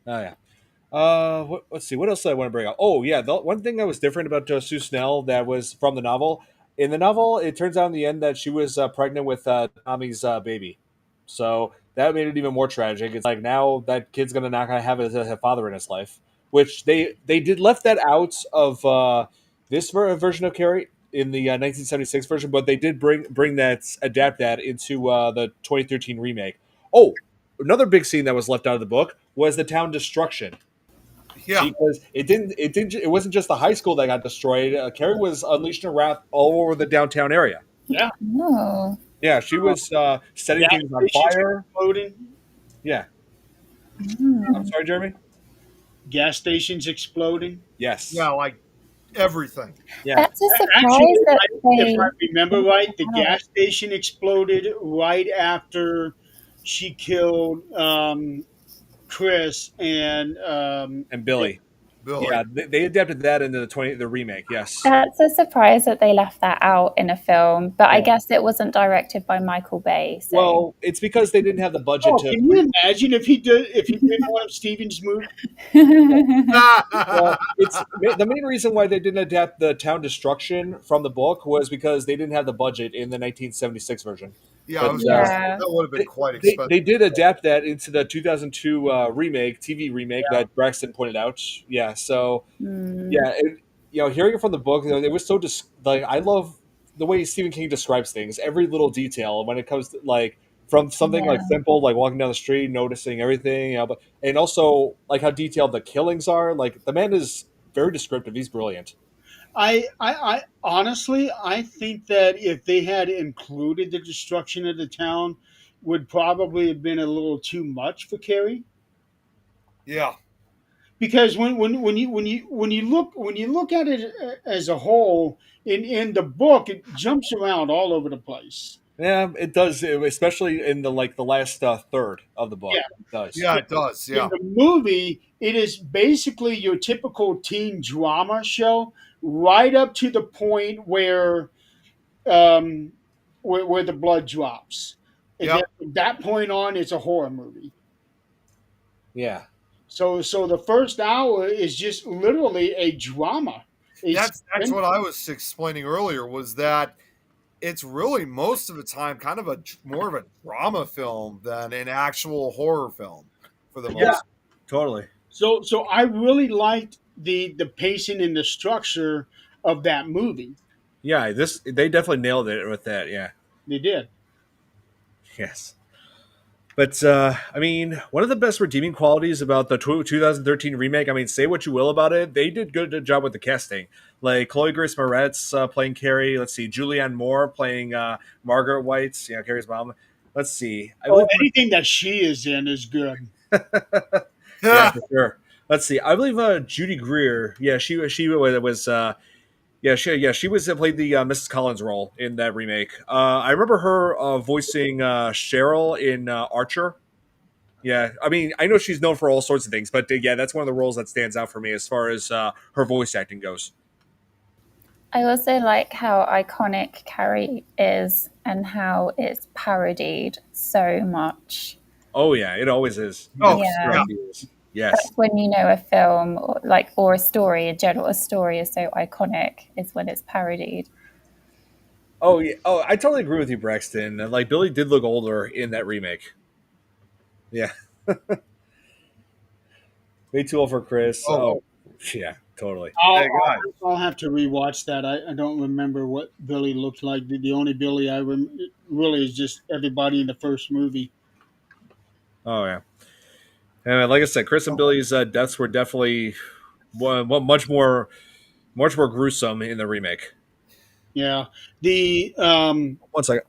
Oh, yeah. Let's see. What else did I want to bring up? Oh, yeah. The one thing that was different about Sue Snell that was from the novel. In the novel, it turns out in the end that she was pregnant with Tommy's baby. So that made it even more tragic. It's like now that kid's gonna not gonna have a father in his life, which they did left that out of this version of Carrie in the 1976 version, but they did bring that adapt that into the 2013 remake. Oh, another big scene that was left out of the book was the town destruction Yeah, because it wasn't just the high school that got destroyed. Carrie was unleashing her wrath all over the downtown area. Yeah, No. Yeah, she was setting gas things on stations fire. exploding. Yeah, I'm Mm. sorry, Jeremy. Gas stations exploding. Yes. yeah, like everything. Yeah. That's a Actually, surprise that if they. I remember right, the Wow. gas station exploded right after she killed Chris and And Billy. Billy. Yeah, they adapted that into the remake. Yes. That's a surprise that they left that out in a film, but I Yeah. guess it wasn't directed by Michael Bay. So. Well, it's because they didn't have the budget Oh, to. can you imagine if he did one of Steven's movies? Well, it's the main reason why they didn't adapt the town destruction from the book was because they didn't have the budget in the 1976 version. Yeah, I But was gonna say, Yeah. that would have been they, quite expensive. they did adapt that into the 2002 remake, TV remake that Braxton pointed out. Yeah, so Mm, yeah, hearing it from the book, it was so like I love the way Stephen King describes things, every little detail when it comes to like from something like yeah. simple, like walking down the street, noticing everything, but and also like how detailed the killings are. Like the man is very descriptive. He's brilliant. I honestly, I think that if they had included the destruction of the town, would probably have been a little too much for Carrie. Yeah, Because when you look at it as a whole, in the book, it jumps around all over the place. Yeah, it does, especially in the last third of the book. Yeah. It does. yeah, it does. In Yeah, the movie, it is basically your typical teen drama show, right up to the point um, where the blood drops. And then yep. from that point on, it's a horror movie. Yeah. So the first hour is just literally a drama. It's That's what I was explaining earlier. Was that it's really most of the time kind of more of a drama film than an actual horror film for the most. Yeah. Totally. so I really liked the pacing and the structure of that movie. Yeah, they definitely nailed it with that. Yeah. They did. Yes. But I mean, one of the best redeeming qualities about the 2013 remake. I mean, say what you will about it, they did good job with the casting. Like Chloe Grace Moretz playing Carrie. Let's see, Julianne Moore playing Margaret White. Carrie's mom. Let's see. I believe Anything that she is in is good. yeah, for sure. Let's see. I believe Judy Greer. Yeah, she was. She was played the Mrs. Collins role in that remake. I remember her voicing Cheryl in Archer. Yeah, I mean, I know she's known for all sorts of things, but yeah, that's one of the roles that stands out for me as far as her voice acting goes. I also like how iconic Carrie is and how it's parodied so much. Oh yeah, it always is. Oh, Yeah. Yes. That's when you know a film or a story, a story is so iconic is when it's parodied. Oh yeah. Oh, I totally agree with you, Braxton. Like Billy did look older in that remake. Yeah. Way too old for Chris. Oh. Yeah, totally. I'll, Hey guys, I'll have to rewatch that. I don't remember what Billy looked like. The only Billy really is just everybody in the first movie. Oh yeah, and like I said, Chris and Billy's deaths were definitely much more gruesome in the remake. Yeah. The One second.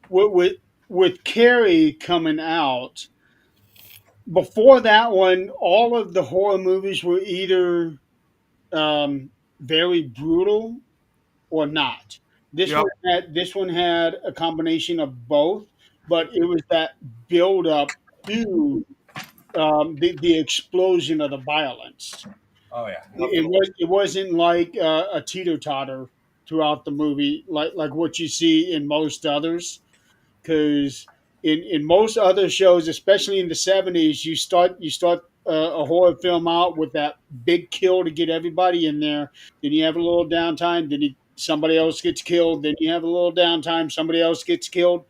with with Carrie coming out before that one, all of the horror movies were either very brutal or not. yep, This one had a combination of both, but it was that build up to the explosion of the violence. Oh yeah, definitely. It wasn't like a teeter totter throughout the movie like what you see in most others. Because in most other shows, especially in the '70s, you start a horror film out with that big kill to get everybody in there. Then you have a little downtime. Somebody else gets killed. Then you have a little downtime. Somebody else gets killed.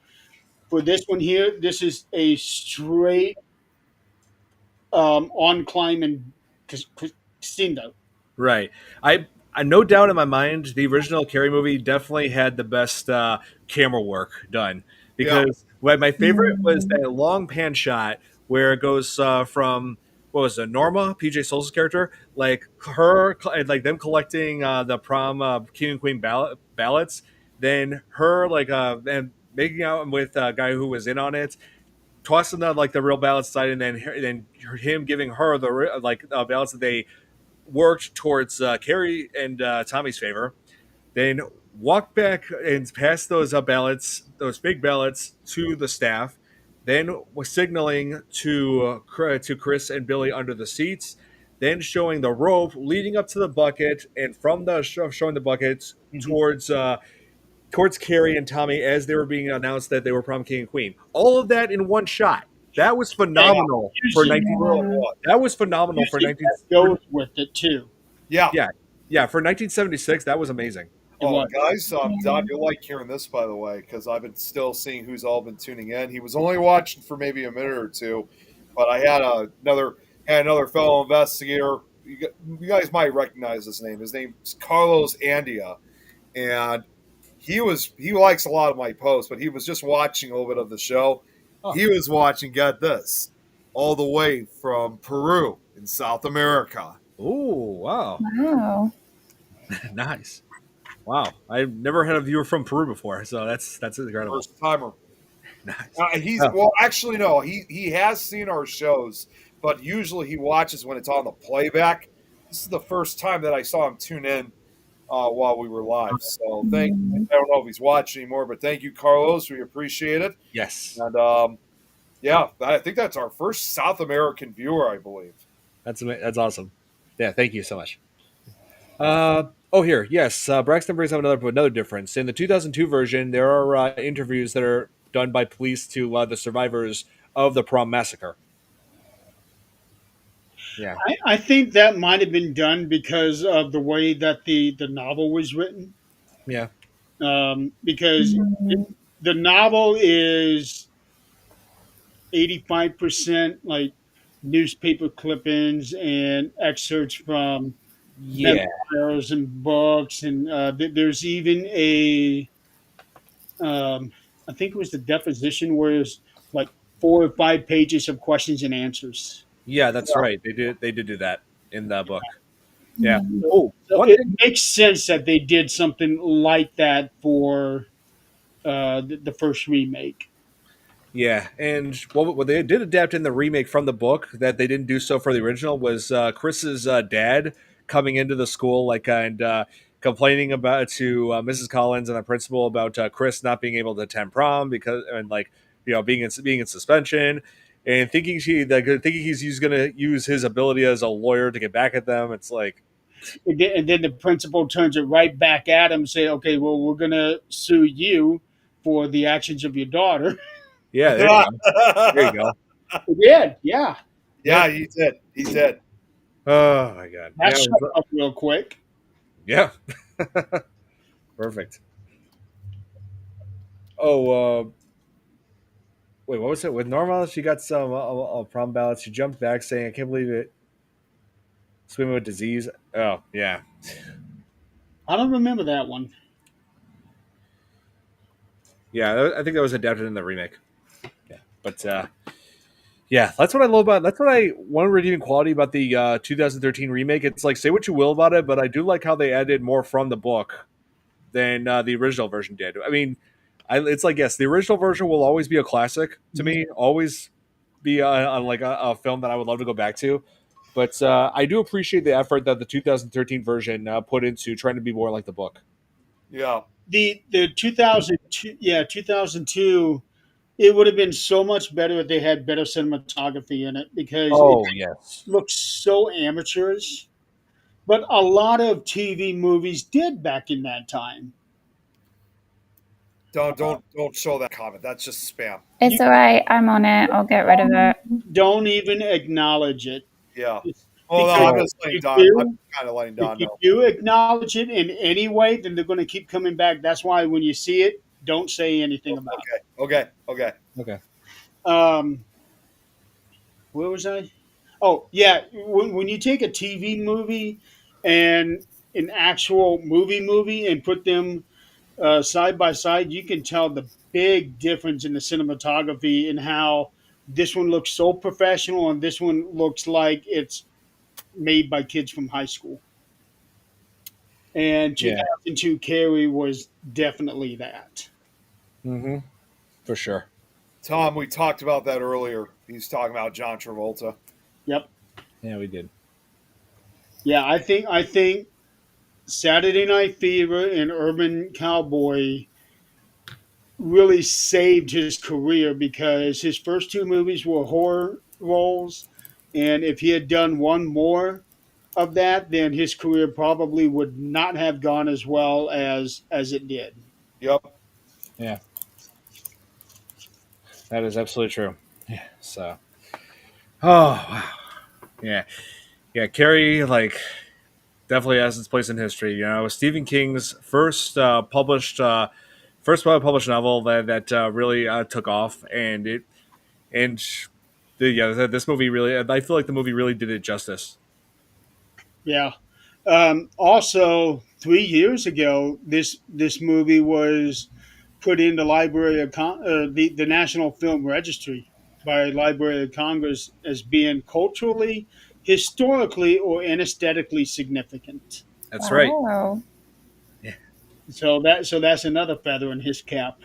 For this one here, this is a straight on climb and crescendo. right. I no doubt in my mind the original Carrie movie definitely had the best camera work done Yeah, because my favorite was Mm. that long pan shot where it goes from what was it, Norma, PJ Souls' character, like her, like them collecting the prom king and queen ballots, then her like and making out with a guy who was in on it, tossing the like the real ballots aside, and then him giving her the like ballots that they worked towards Carrie and Tommy's favor, then walked back and passed those ballots, those fake ballots, to the staff. Then was signaling to Chris and Billy under the seats. Then showing the rope leading up to the bucket, and from the showing the bucket Mhm. towards towards Carrie and Tommy as they were being announced that they were prom king and queen. All of that in one shot. That was And phenomenal for usually, 19. really Yeah. was. That was phenomenal for usually 19. that goes with it too. Yeah. Yeah, yeah, for 1976, that was amazing. It Oh, was. guys, Don, Yeah. you'll like hearing this, by the way, because I've been still seeing who's all been tuning in. He was only watching for maybe a minute or two, but I had another fellow investigator. You guys might recognize his name. His name's Carlos Andia, and he likes a lot of my posts, but he was just watching a little bit of the show. Oh, He was watching, get this, all the way from Peru in South America. ooh, wow, Wow. nice. Wow, I've never had a viewer from Peru before, so that's incredible. First timer. Nice. He's Oh, well, actually, no. He has seen our shows, but usually he watches when it's on the playback. This is the first time that I saw him tune in while we were live. So thank. Mm. I don't know if he's watching anymore, but thank you, Carlos. We appreciate it. yes, And yeah, I think that's our first South American viewer, I believe. that's awesome. Yeah, thank you so much. Oh, here, yes. Braxton brings up another difference. In the 2002 version, there are interviews that are done by police to the survivors of the prom massacre. Yeah, I think that might have been done because of the way that the novel was written. yeah, Because Mm. the novel is 85% like newspaper clippings and excerpts from yeah, memoirs and books, and there's even I think it was the deposition where it's like 4 or 5 pages of questions and answers. yeah. That's right. They did do that in the book. Yeah. Yeah. Oh, So one it thing. makes sense that they did something like that for the first remake. Yeah, and what they did adapt in the remake from the book that they didn't do so for the original was Chris's dad coming into the school like and complaining about to Mrs. Collins and the principal about Chris not being able to attend prom because and like being in suspension and thinking he's going to use his ability as a lawyer to get back at them. It's like And then the principal turns it right back at him, and say, "Okay, well, we're going to sue you for the actions of your daughter." yeah, there you go, there you go. He did, yeah. Yeah. Yeah, he did. He did. Oh my god. That Yeah. shut up real quick. Yeah. Perfect. Oh, wait, what was it? With Norma, she got some prom ballots. She jumped back saying, I can't believe it. Swimming with disease. Oh yeah, I don't remember that one. yeah. I think that was adapted in the remake. Yeah, but yeah, that's what I love about. That's what I one redeeming quality about the 2013 remake. It's like say what you will about it, but I do like how they added more from the book than the original version did. I mean, it's like yes, the original version will always be a classic to me. Always be on like a film that I would love to go back to. But I do appreciate the effort that the 2013 version put into trying to be more like the book. Yeah. The 2002, yeah, 2002, it would have been so much better if they had better cinematography in it because it Oh yes. looks so amateurish. But a lot of TV movies did back in that time. Don't show that comment. That's just spam. You It's all right. I'm on it. I'll get rid of it. don't even acknowledge it. Yeah. It's Well, no, because I'm Oh just letting if you Don. I'm do, kind of letting if Don you know. do acknowledge it in any way, then they're going to keep coming back. That's why when you see it, don't say anything about Okay. okay. it. Where was I? Oh, yeah. When you take a TV movie and an actual movie and put them side by side, you can tell the big difference in the cinematography and how this one looks so professional and this one looks like it's made by kids from high school. And Yeah. 2002 Carrie was definitely that. Mm-hmm. For sure. Tom, we talked about that earlier. He's talking about John Travolta. Yep. Yeah, we did. Yeah, I think Saturday Night Fever and Urban Cowboy really saved his career because his first two movies were horror roles, and if he had done one more of that, then his career probably would not have gone as well as it did. Yep. Yeah, that is absolutely true. Yeah. So. Oh wow. Yeah. Yeah. Carrie like definitely has its place in history. You know, Stephen King's first published novel that really took off, and and this movie really. I feel like the movie really did it justice. Yeah. Also, 3 years ago, this movie was put in the the National Film Registry by Library of Congress as being culturally, historically, or aesthetically significant. That's right. Wow. Yeah. So that's another feather in his cap.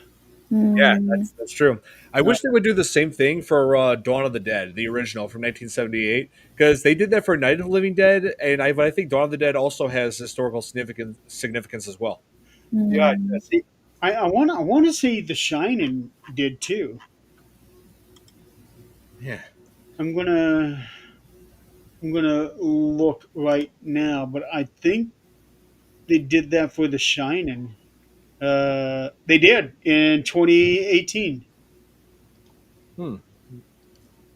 Yeah, Hmm. that's true. I Uh, wish they would do the same thing for Dawn of the Dead, the original from 1978, because they did that for Night of the Living Dead, and I think Dawn of the Dead also has historical significance as well. Yeah. Hmm. see, I want to see The Shining did too. Yeah, I'm gonna I'm gonna look right now, but I think they did that for The Shining. They did in 2018. hmm.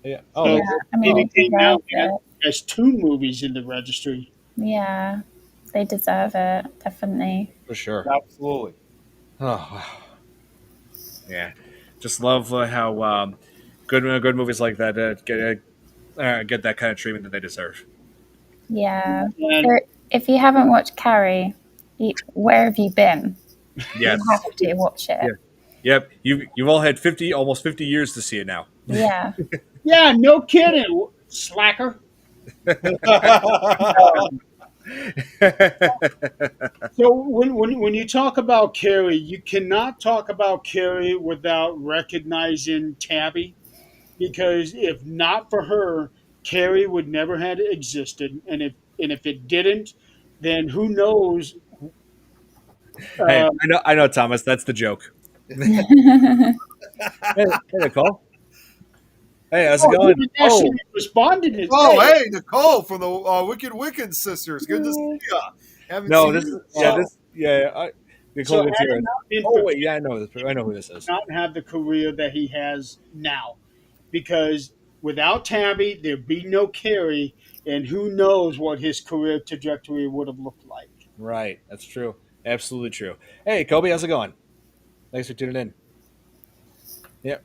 Yeah. Oh, So Yeah. they did. I mean, Stephen they King now deserve it. has two movies in the registry. Yeah. They deserve it. Definitely. For sure. Absolutely. Oh, wow. Yeah. Just love how good movies like that get that kind of treatment that they deserve. Yeah. And So if you haven't watched Carrie, where have you been? You Yes. have to watch it. Yeah. Yep. You've all had almost 50 years to see it now. Yeah. yeah, no kidding, slacker. So when you talk about Carrie, you cannot talk about Carrie without recognizing Tabby, because if not for her, Carrie would never have existed, and if it didn't, then who knows? Hey, Uh, I know, Thomas. That's the joke. Hey, Nicole. Hey, how's it oh, going? you Oh, actually responded to Oh, hey. hey, Nicole from the Wicked Wicked sisters. Good to see you. Haven't no, seen this you is in a yeah, while. this yeah. So Nicole had Gutierrez. it not been Oh for wait, yeah, Tabby, I know who this is. not have the career that he has now, because without Tabby, there'd be no Carrie, and who knows what his career trajectory would have looked like. Right, that's true. Absolutely true. Hey, Kobe, how's it going? Thanks for tuning in. Yep.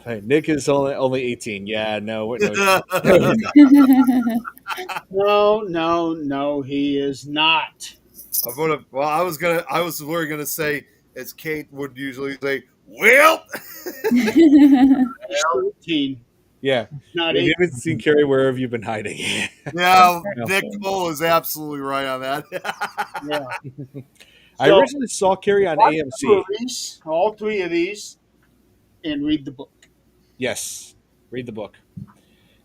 Hey, Nick is only 18. Yeah, no, no, he's not. No, he is not. I'm gonna. Well, I was gonna. I was literally gonna say, as Kate would usually say, "Well." He's 13, Yeah, not if you 8. haven't seen Carrie, where have you been hiding? Yeah, No. Nick Cole is absolutely right on that. Yeah. I So originally saw Carrie on watch the AMC. movies, all 3 of these, and read the book. Yes, read the book,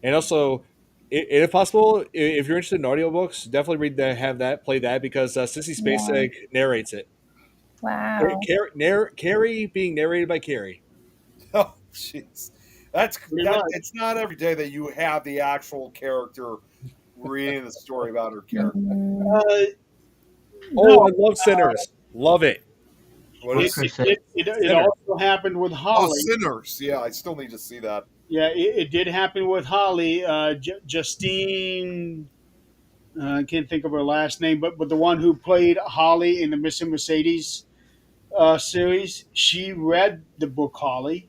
and also, if possible, if you're interested in audiobooks, definitely read that. Have that play that because Sissy Yeah. Spacek narrates it. Wow. Carrie being narrated by Carrie. Oh, jeez, that's Pretty that. much. It's not every day that you have the actual character reading the story about her character. Mm, Uh, Oh, no, I love Sinners. Love it. What What's is? Chris say? it Sinners. also happened with Oh, Holly. Sinners. Yeah, I still need to see that. Yeah, it did happen with Holly. Justine, I can't think of her last name, but the one who played Holly in the Missing Mercedes series, she read the book Holly.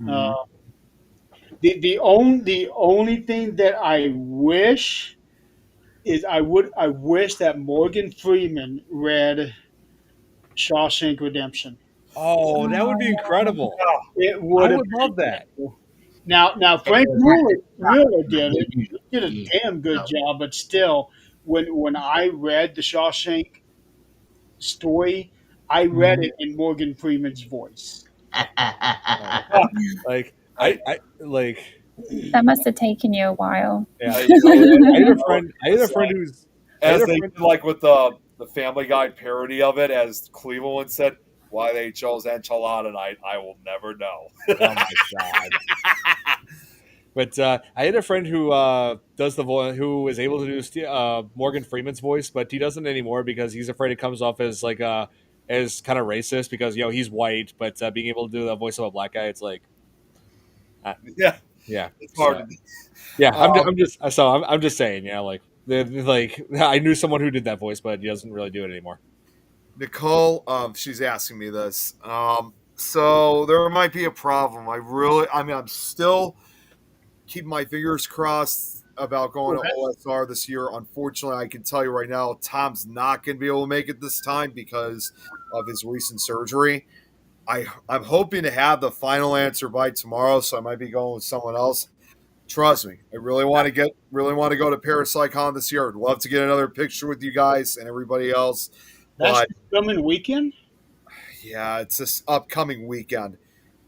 Uh, Mhm. the only thing that I wish is I wish that Morgan Freeman read Shawshank Redemption. Oh, that would be incredible. It I would have would love that. been. Now It Frank was Miller did it. you- He did a you- damn good no. job, but still, when I read the Shawshank story, I read Mhm. it in Morgan Freeman's voice. Like I, I like that must have taken you a while. yeah. you know what? I had a I friend. I had a friend who's. I had as a they friend. did, like with the Family Guy parody of it, as Cleveland said, why they chose enchilada night, I will never know. Oh my god! But I had a friend who does the voice, who was able to do Morgan Freeman's voice, but he doesn't anymore because he's afraid it comes off as like as kind of racist because he's white, but being able to do the voice of a black guy, it's like Yeah, yeah, it's hard. so, yeah. Um, I'm just saying, yeah, like like I knew someone who did that voice, but he doesn't really do it anymore. Nicole, she's asking me this. So there might be a problem. I'm still keeping my fingers crossed about going to OSR this year. Unfortunately, I can tell you right now, Tom's not going to be able to make it this time because of his recent surgery. I'm hoping to have the final answer by tomorrow, so I might be going with someone else. Trust me, I really want to go to Parapsychon this year. I'd love to get another picture with you guys and everybody else. That's But the coming weekend. yeah, it's this upcoming weekend.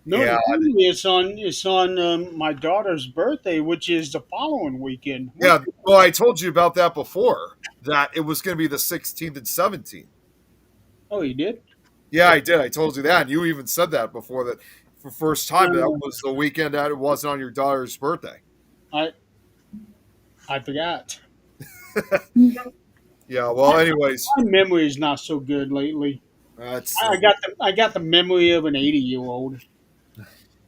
No, Yeah, it's on my daughter's birthday, which is the following weekend. yeah. Well, I told you about that before. That it was going to be the 16th and 17th. Oh, you did? Yeah, I did. I told you that, and you even said that before. That for first time that No, was the weekend that it wasn't on your daughter's birthday. I I forgot. Yeah. Well, anyways, My memory is not so good lately. that's. I got the memory of an 80-year-old.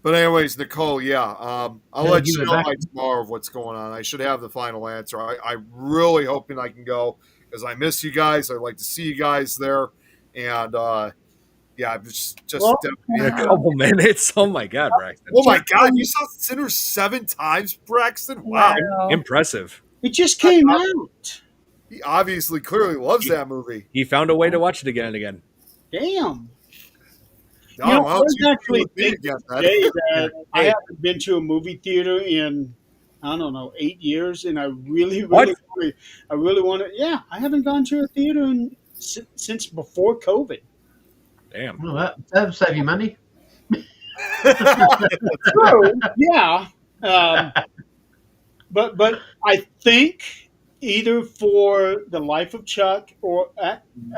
But anyways, Nicole, yeah, I'll Yeah, let give you it know back. by tomorrow of what's going on. I should have the final answer. I'm really hoping I can go because I miss you guys. I'd like to see you guys there, and yeah, just Well, In a definitely. couple minutes. Oh my god, Braxton! Oh my God, you saw Sinners 7 times, Braxton? Wow. Wow. Impressive. it just came out. He obviously clearly loves that movie. He found a way to watch it again and again. Damn. Dom, I why don't was you do it actually with me thinking again, man? today that I Hey. haven't been to a movie theater in I don't know 8 years, and I really, What? want to. Yeah, I haven't gone to a theater since before COVID. Damn. Well, that'll save you money. True. Yeah. Um, but I think either for the Life of Chuck or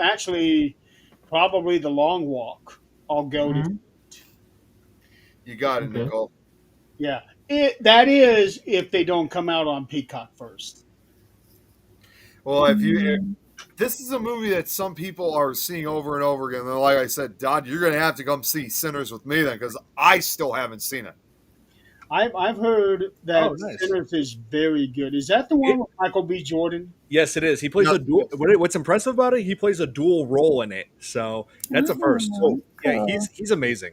actually probably the Long Walk, I'll go to. Mhm. You got it, Okay. Nicole. Yeah, that is if they don't come out on Peacock first. Well, if this is a movie that some people are seeing over and over again, and like I said, Don, you're going to have to come see Sinners with me then, because I still haven't seen it. I've heard that Oh, nice. Sinners is very good. Is that the one with Michael B. Jordan? Yes, it is. He plays Yeah. a dual. What's impressive about it? He plays a dual role in it. So that's a first. Oh, Yeah, cool. he's amazing.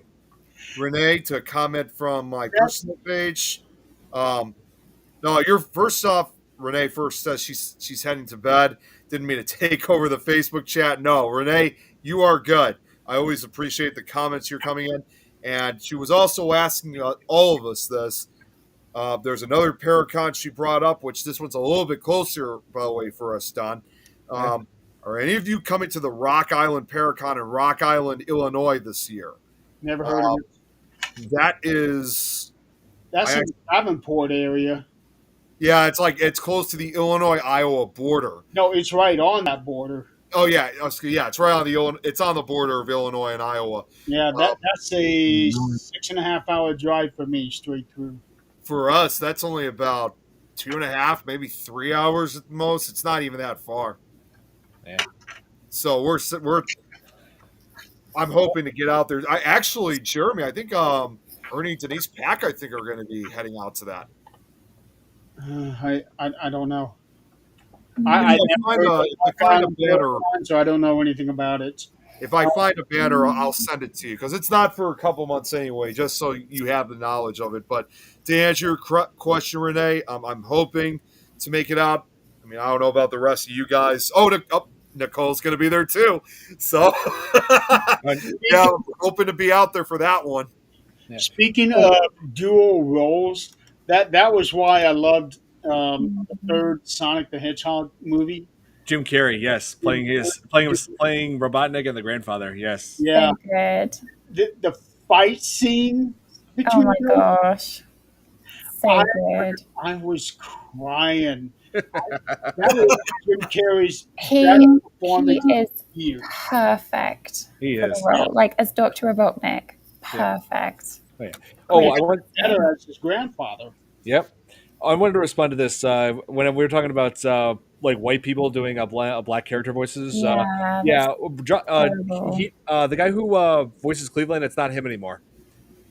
Renee to comment from my That- personal page. Um, no, you're first off. Renee first says she's heading to bed. Didn't mean to take over the Facebook chat. No, Renee, you are good. I always appreciate the comments you're coming in. And she was also asking all of us this. There's another Paracon she brought up, which this one's a little bit closer, by the way, for us, Don. Are any of you coming to the Rock Island Paracon in Rock Island, Illinois this year? Never heard of it. That is, That's I in the Davenport area. yeah, it's close to the Illinois-Iowa border. No, it's right on that border. Oh yeah, it's right on it's on the border of Illinois and Iowa. Yeah, that's a 6.5 hour drive for me straight through. For us, that's only about 2.5, maybe 3 hours at most. It's not even that far. Yeah. So I'm hoping to get out there. I actually, Jeremy, I think Ernie and Denise Pack, I think, are going to be heading out to that. I don't know. I find a banner. So I don't know anything about it. If I find a banner, I'll send it to you because it's not for a couple months anyway, just so you have the knowledge of it. But to answer your question, Renee, I'm hoping to make it out. I mean, I don't know about the rest of you guys. Nicole's going to be there too. So, yeah, I'm hoping to be out there for that one. Yeah. Speaking of dual roles, that was why I loved the third Sonic the Hedgehog movie. Jim Carrey, yes, playing Robotnik and the grandfather. Yes. Yeah, So good. the fight scene Oh between my them, gosh. So good. I was crying. That was Jim Carrey's He best performance is here. perfect He for is. the role. Like as Dr. Robotnik. Perfect. Oh, Great. I want. Better as his grandfather. Yep. I wanted to respond to this when we were talking about like white people doing a black character voices. Yeah, Yeah. terrible. The guy who voices Cleveland, it's not him anymore.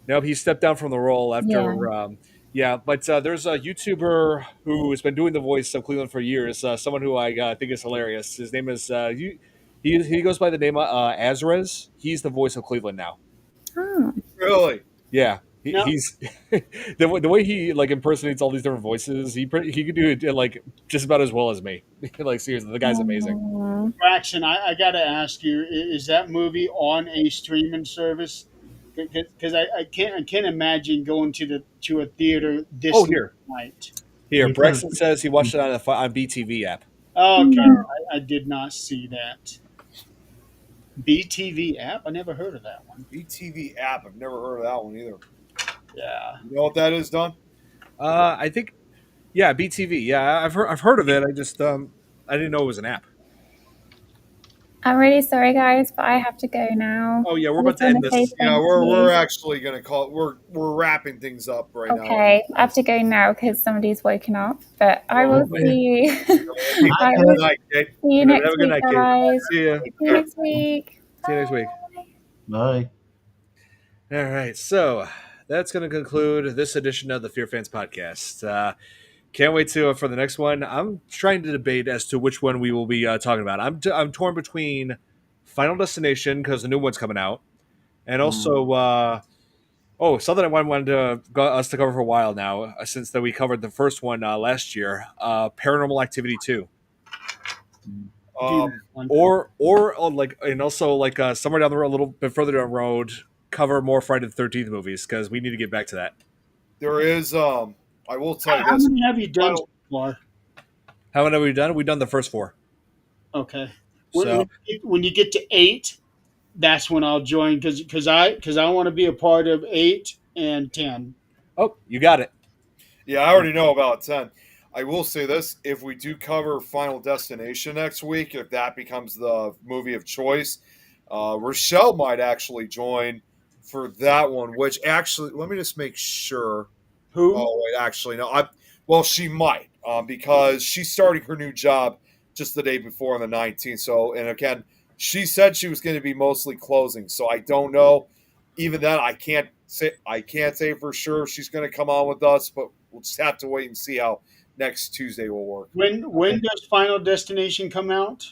No, he stepped down from the role after. But there's a YouTuber who has been doing the voice of Cleveland for years. Someone who I think is hilarious. His name is he goes by the name Azrez. He's the voice of Cleveland now. Oh. Really? Yeah, No. he's the way he like impersonates all these different voices. He could do it like just about as well as me. Like seriously, the guy's amazing. Aw. Braxton, I got to ask you: is that movie on a streaming service? Because I can't imagine going to a theater this Oh, here. night. Here, You Braxton says he watched it on BTV app. Oh, okay, Mm. I did not see that. BTV app? I never heard of that one. BTV app. I've never heard of that one either. Yeah. You know what that is, Don? I think, yeah, BTV. Yeah, I've heard of it. I just I didn't know it was an app. I'm really sorry, guys, but I have to go now. Oh yeah, we're I about just to end wanna say this. Yeah, thank we're you. actually gonna call. We're wrapping things up right now. Okay, I have to go now because somebody's woken up. But I will Oh, see you. I Good will night, Kate. see you Have next a good week, night, Kate. guys. See ya. See you next week. See you next week. Bye. All right, so that's going to conclude this edition of the Fearfans podcast. Can't wait for the next one. I'm trying to debate as to which one we will be talking about. I'm torn between Final Destination because the new one's coming out, and also something I wanted us to cover for a while now, since that we covered the first one last year, Paranormal Activity 2. Or and also like somewhere down the road, a little bit further down the road, cover more Friday the 13th movies because we need to get back to that. There is. I will tell you How this. many have you done so far? How many have we done? We've done the first 4. Okay. So When you get to 8, that's when I'll join because I want to be a part of 8 and 10. you got it. Yeah, I already know about 10. I will say this: if we do cover Final Destination next week, if that becomes the movie of choice, Rochelle might actually join for that one. Which actually, let me just make sure. Who? Oh wait, actually no. She might because she's starting her new job just the day before on the 19th. So, and again, she said she was going to be mostly closing. So I don't know. Even then, I can't say for sure if she's going to come on with us, but we'll just have to wait and see how next Tuesday will work. When does Final Destination come out?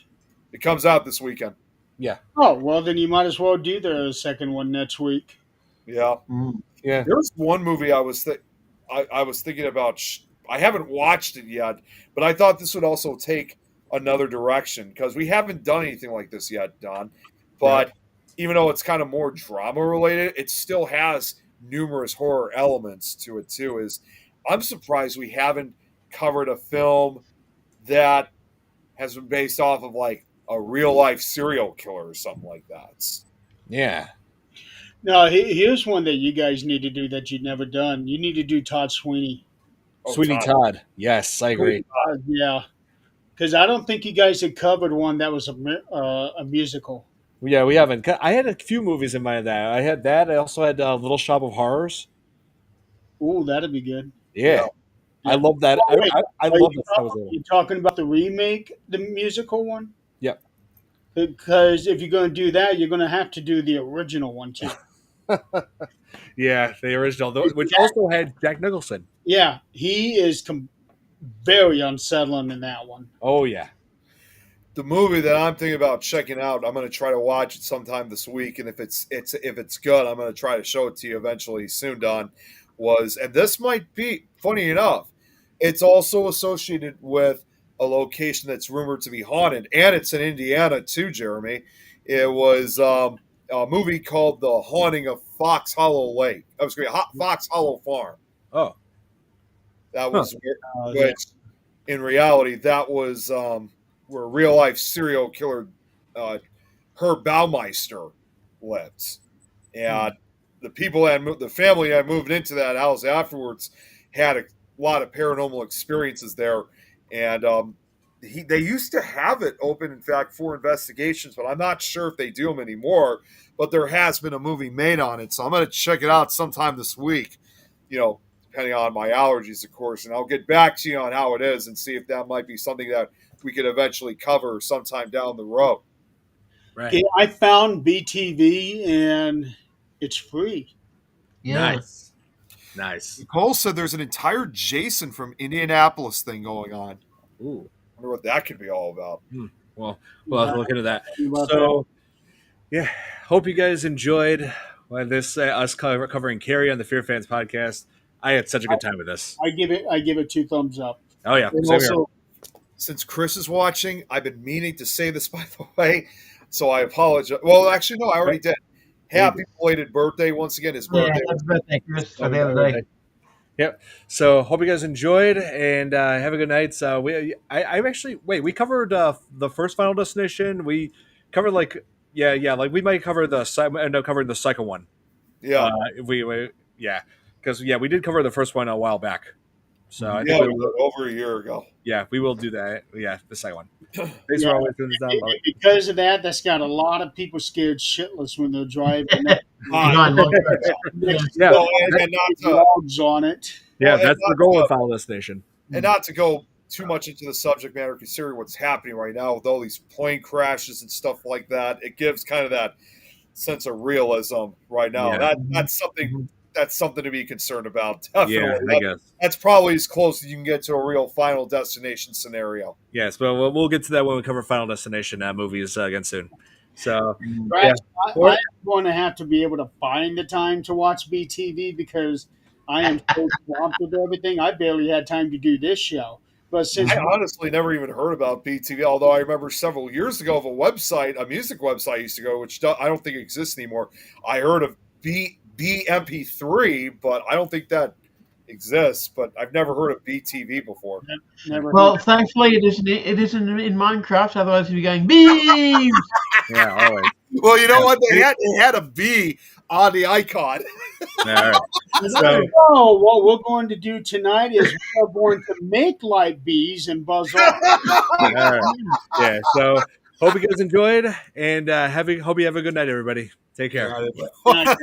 It comes out this weekend. Yeah. Oh well, then you might as well do the second one next week. Yeah. Yeah. There's one movie I was thinking about. I haven't watched it yet, but I thought this would also take another direction because we haven't done anything like this yet, Don. But even though it's kind of more drama related, it still has numerous horror elements to it too. I'm surprised we haven't covered a film that has been based off of like a real life serial killer or something like that. Yeah. No, here's one that you guys need to do that you've never done. You need to do Todd Sweeney. Oh, Sweeney Todd. Todd. Yes, I agree. Yeah, because I don't think you guys had covered one that was a musical. Yeah, we haven't. I had a few movies in mind that I had that. I also had Little Shop of Horrors. Ooh, that'd be good. Yeah, I Yeah. love that. Oh, wait, I are love you, that. That was the one. you talking about the remake, the musical one? Yep. Because if you're going to do that, you're going to have to do the original one too. Yeah, the original, which also had Jack Nicholson. Yeah, he is very unsettling in that one. Oh yeah. The movie that I'm thinking about checking out, I'm going to try to watch it sometime this week, and if it's good, I'm going to try to show it to you eventually soon. Don and this might be funny enough. It's also associated with a location that's rumored to be haunted, and it's in Indiana too, Jeremy. It was a movie called The Haunting of Fox Hollow Lake. I was great, Fox Hollow Farm. Oh, That was which in reality that was where real life serial killer Herb Baumeister lived, and the people that the family that moved into that house afterwards had a lot of paranormal experiences there, and they used to have it open, in fact, for investigations, but I'm not sure if they do them anymore. But there has been a movie made on it, so I'm going to check it out sometime this week. Depending on my allergies, of course, and I'll get back to you on how it is and see if that might be something that we could eventually cover sometime down the road. right. Okay, I found BTV and it's free. Yeah. Nice. Nicole said there's an entire Jason from Indianapolis thing going on. Ooh. I wonder what that could be all about. Well, we'll have to look into that. About So, yeah, hope you guys enjoyed this us covering Carrie on the Fearfans podcast. I had such a good time with this. I give it 2 thumbs up. Oh yeah, And same here. also, Since Chris is watching, I've been meaning to say this, by the way, so I apologize. Well, actually, no, I already did. Happy belated birthday once again. His Yeah, birthday. happy birthday, Chris, for the other day. Yep. So hope you guys enjoyed and have a good night. So we covered the first Final Destination. We covered like we might cover end up covering the second one. Yeah. Because we did cover the first one a while back. So I Yeah, think over a year ago. yeah, we will do that. Yeah, the second one. Thanks for always doing this down. Love it. because of that's got a lot of people scared shitless when they're driving. Behind long trips. Yeah, Well, and not to, Dogs on it. yeah, Well, that's and the goal not of Final Destination. and not to go too much into the subject matter, considering what's happening right now with all these plane crashes and stuff like that, it gives kind of that sense of realism right now. Yeah. That's something to be concerned about. Definitely. Yeah, I guess. That's probably as close as you can get to a real Final Destination scenario. Yes, but we'll get to that when we cover Final Destination movies again soon. So Perhaps I'm going to have to be able to find the time to watch BTV because I am so swamped with everything. I barely had time to do this show. But since I honestly never even heard about BTV, although I remember several years ago of a music website I used to go, which I don't think exists anymore. I heard of BMP3, but I don't think that exists. But I've never heard of BTV before. never Well, thankfully it isn't in Minecraft. Otherwise, we'd be going beams. yeah, always. Well, you know what? They had a B on the icon. All right. So, what we're going to do tonight is we're going to make like bees and buzz off. all right. Yeah. So hope you guys enjoyed, and hope you have a good night, everybody. Take care. Good night.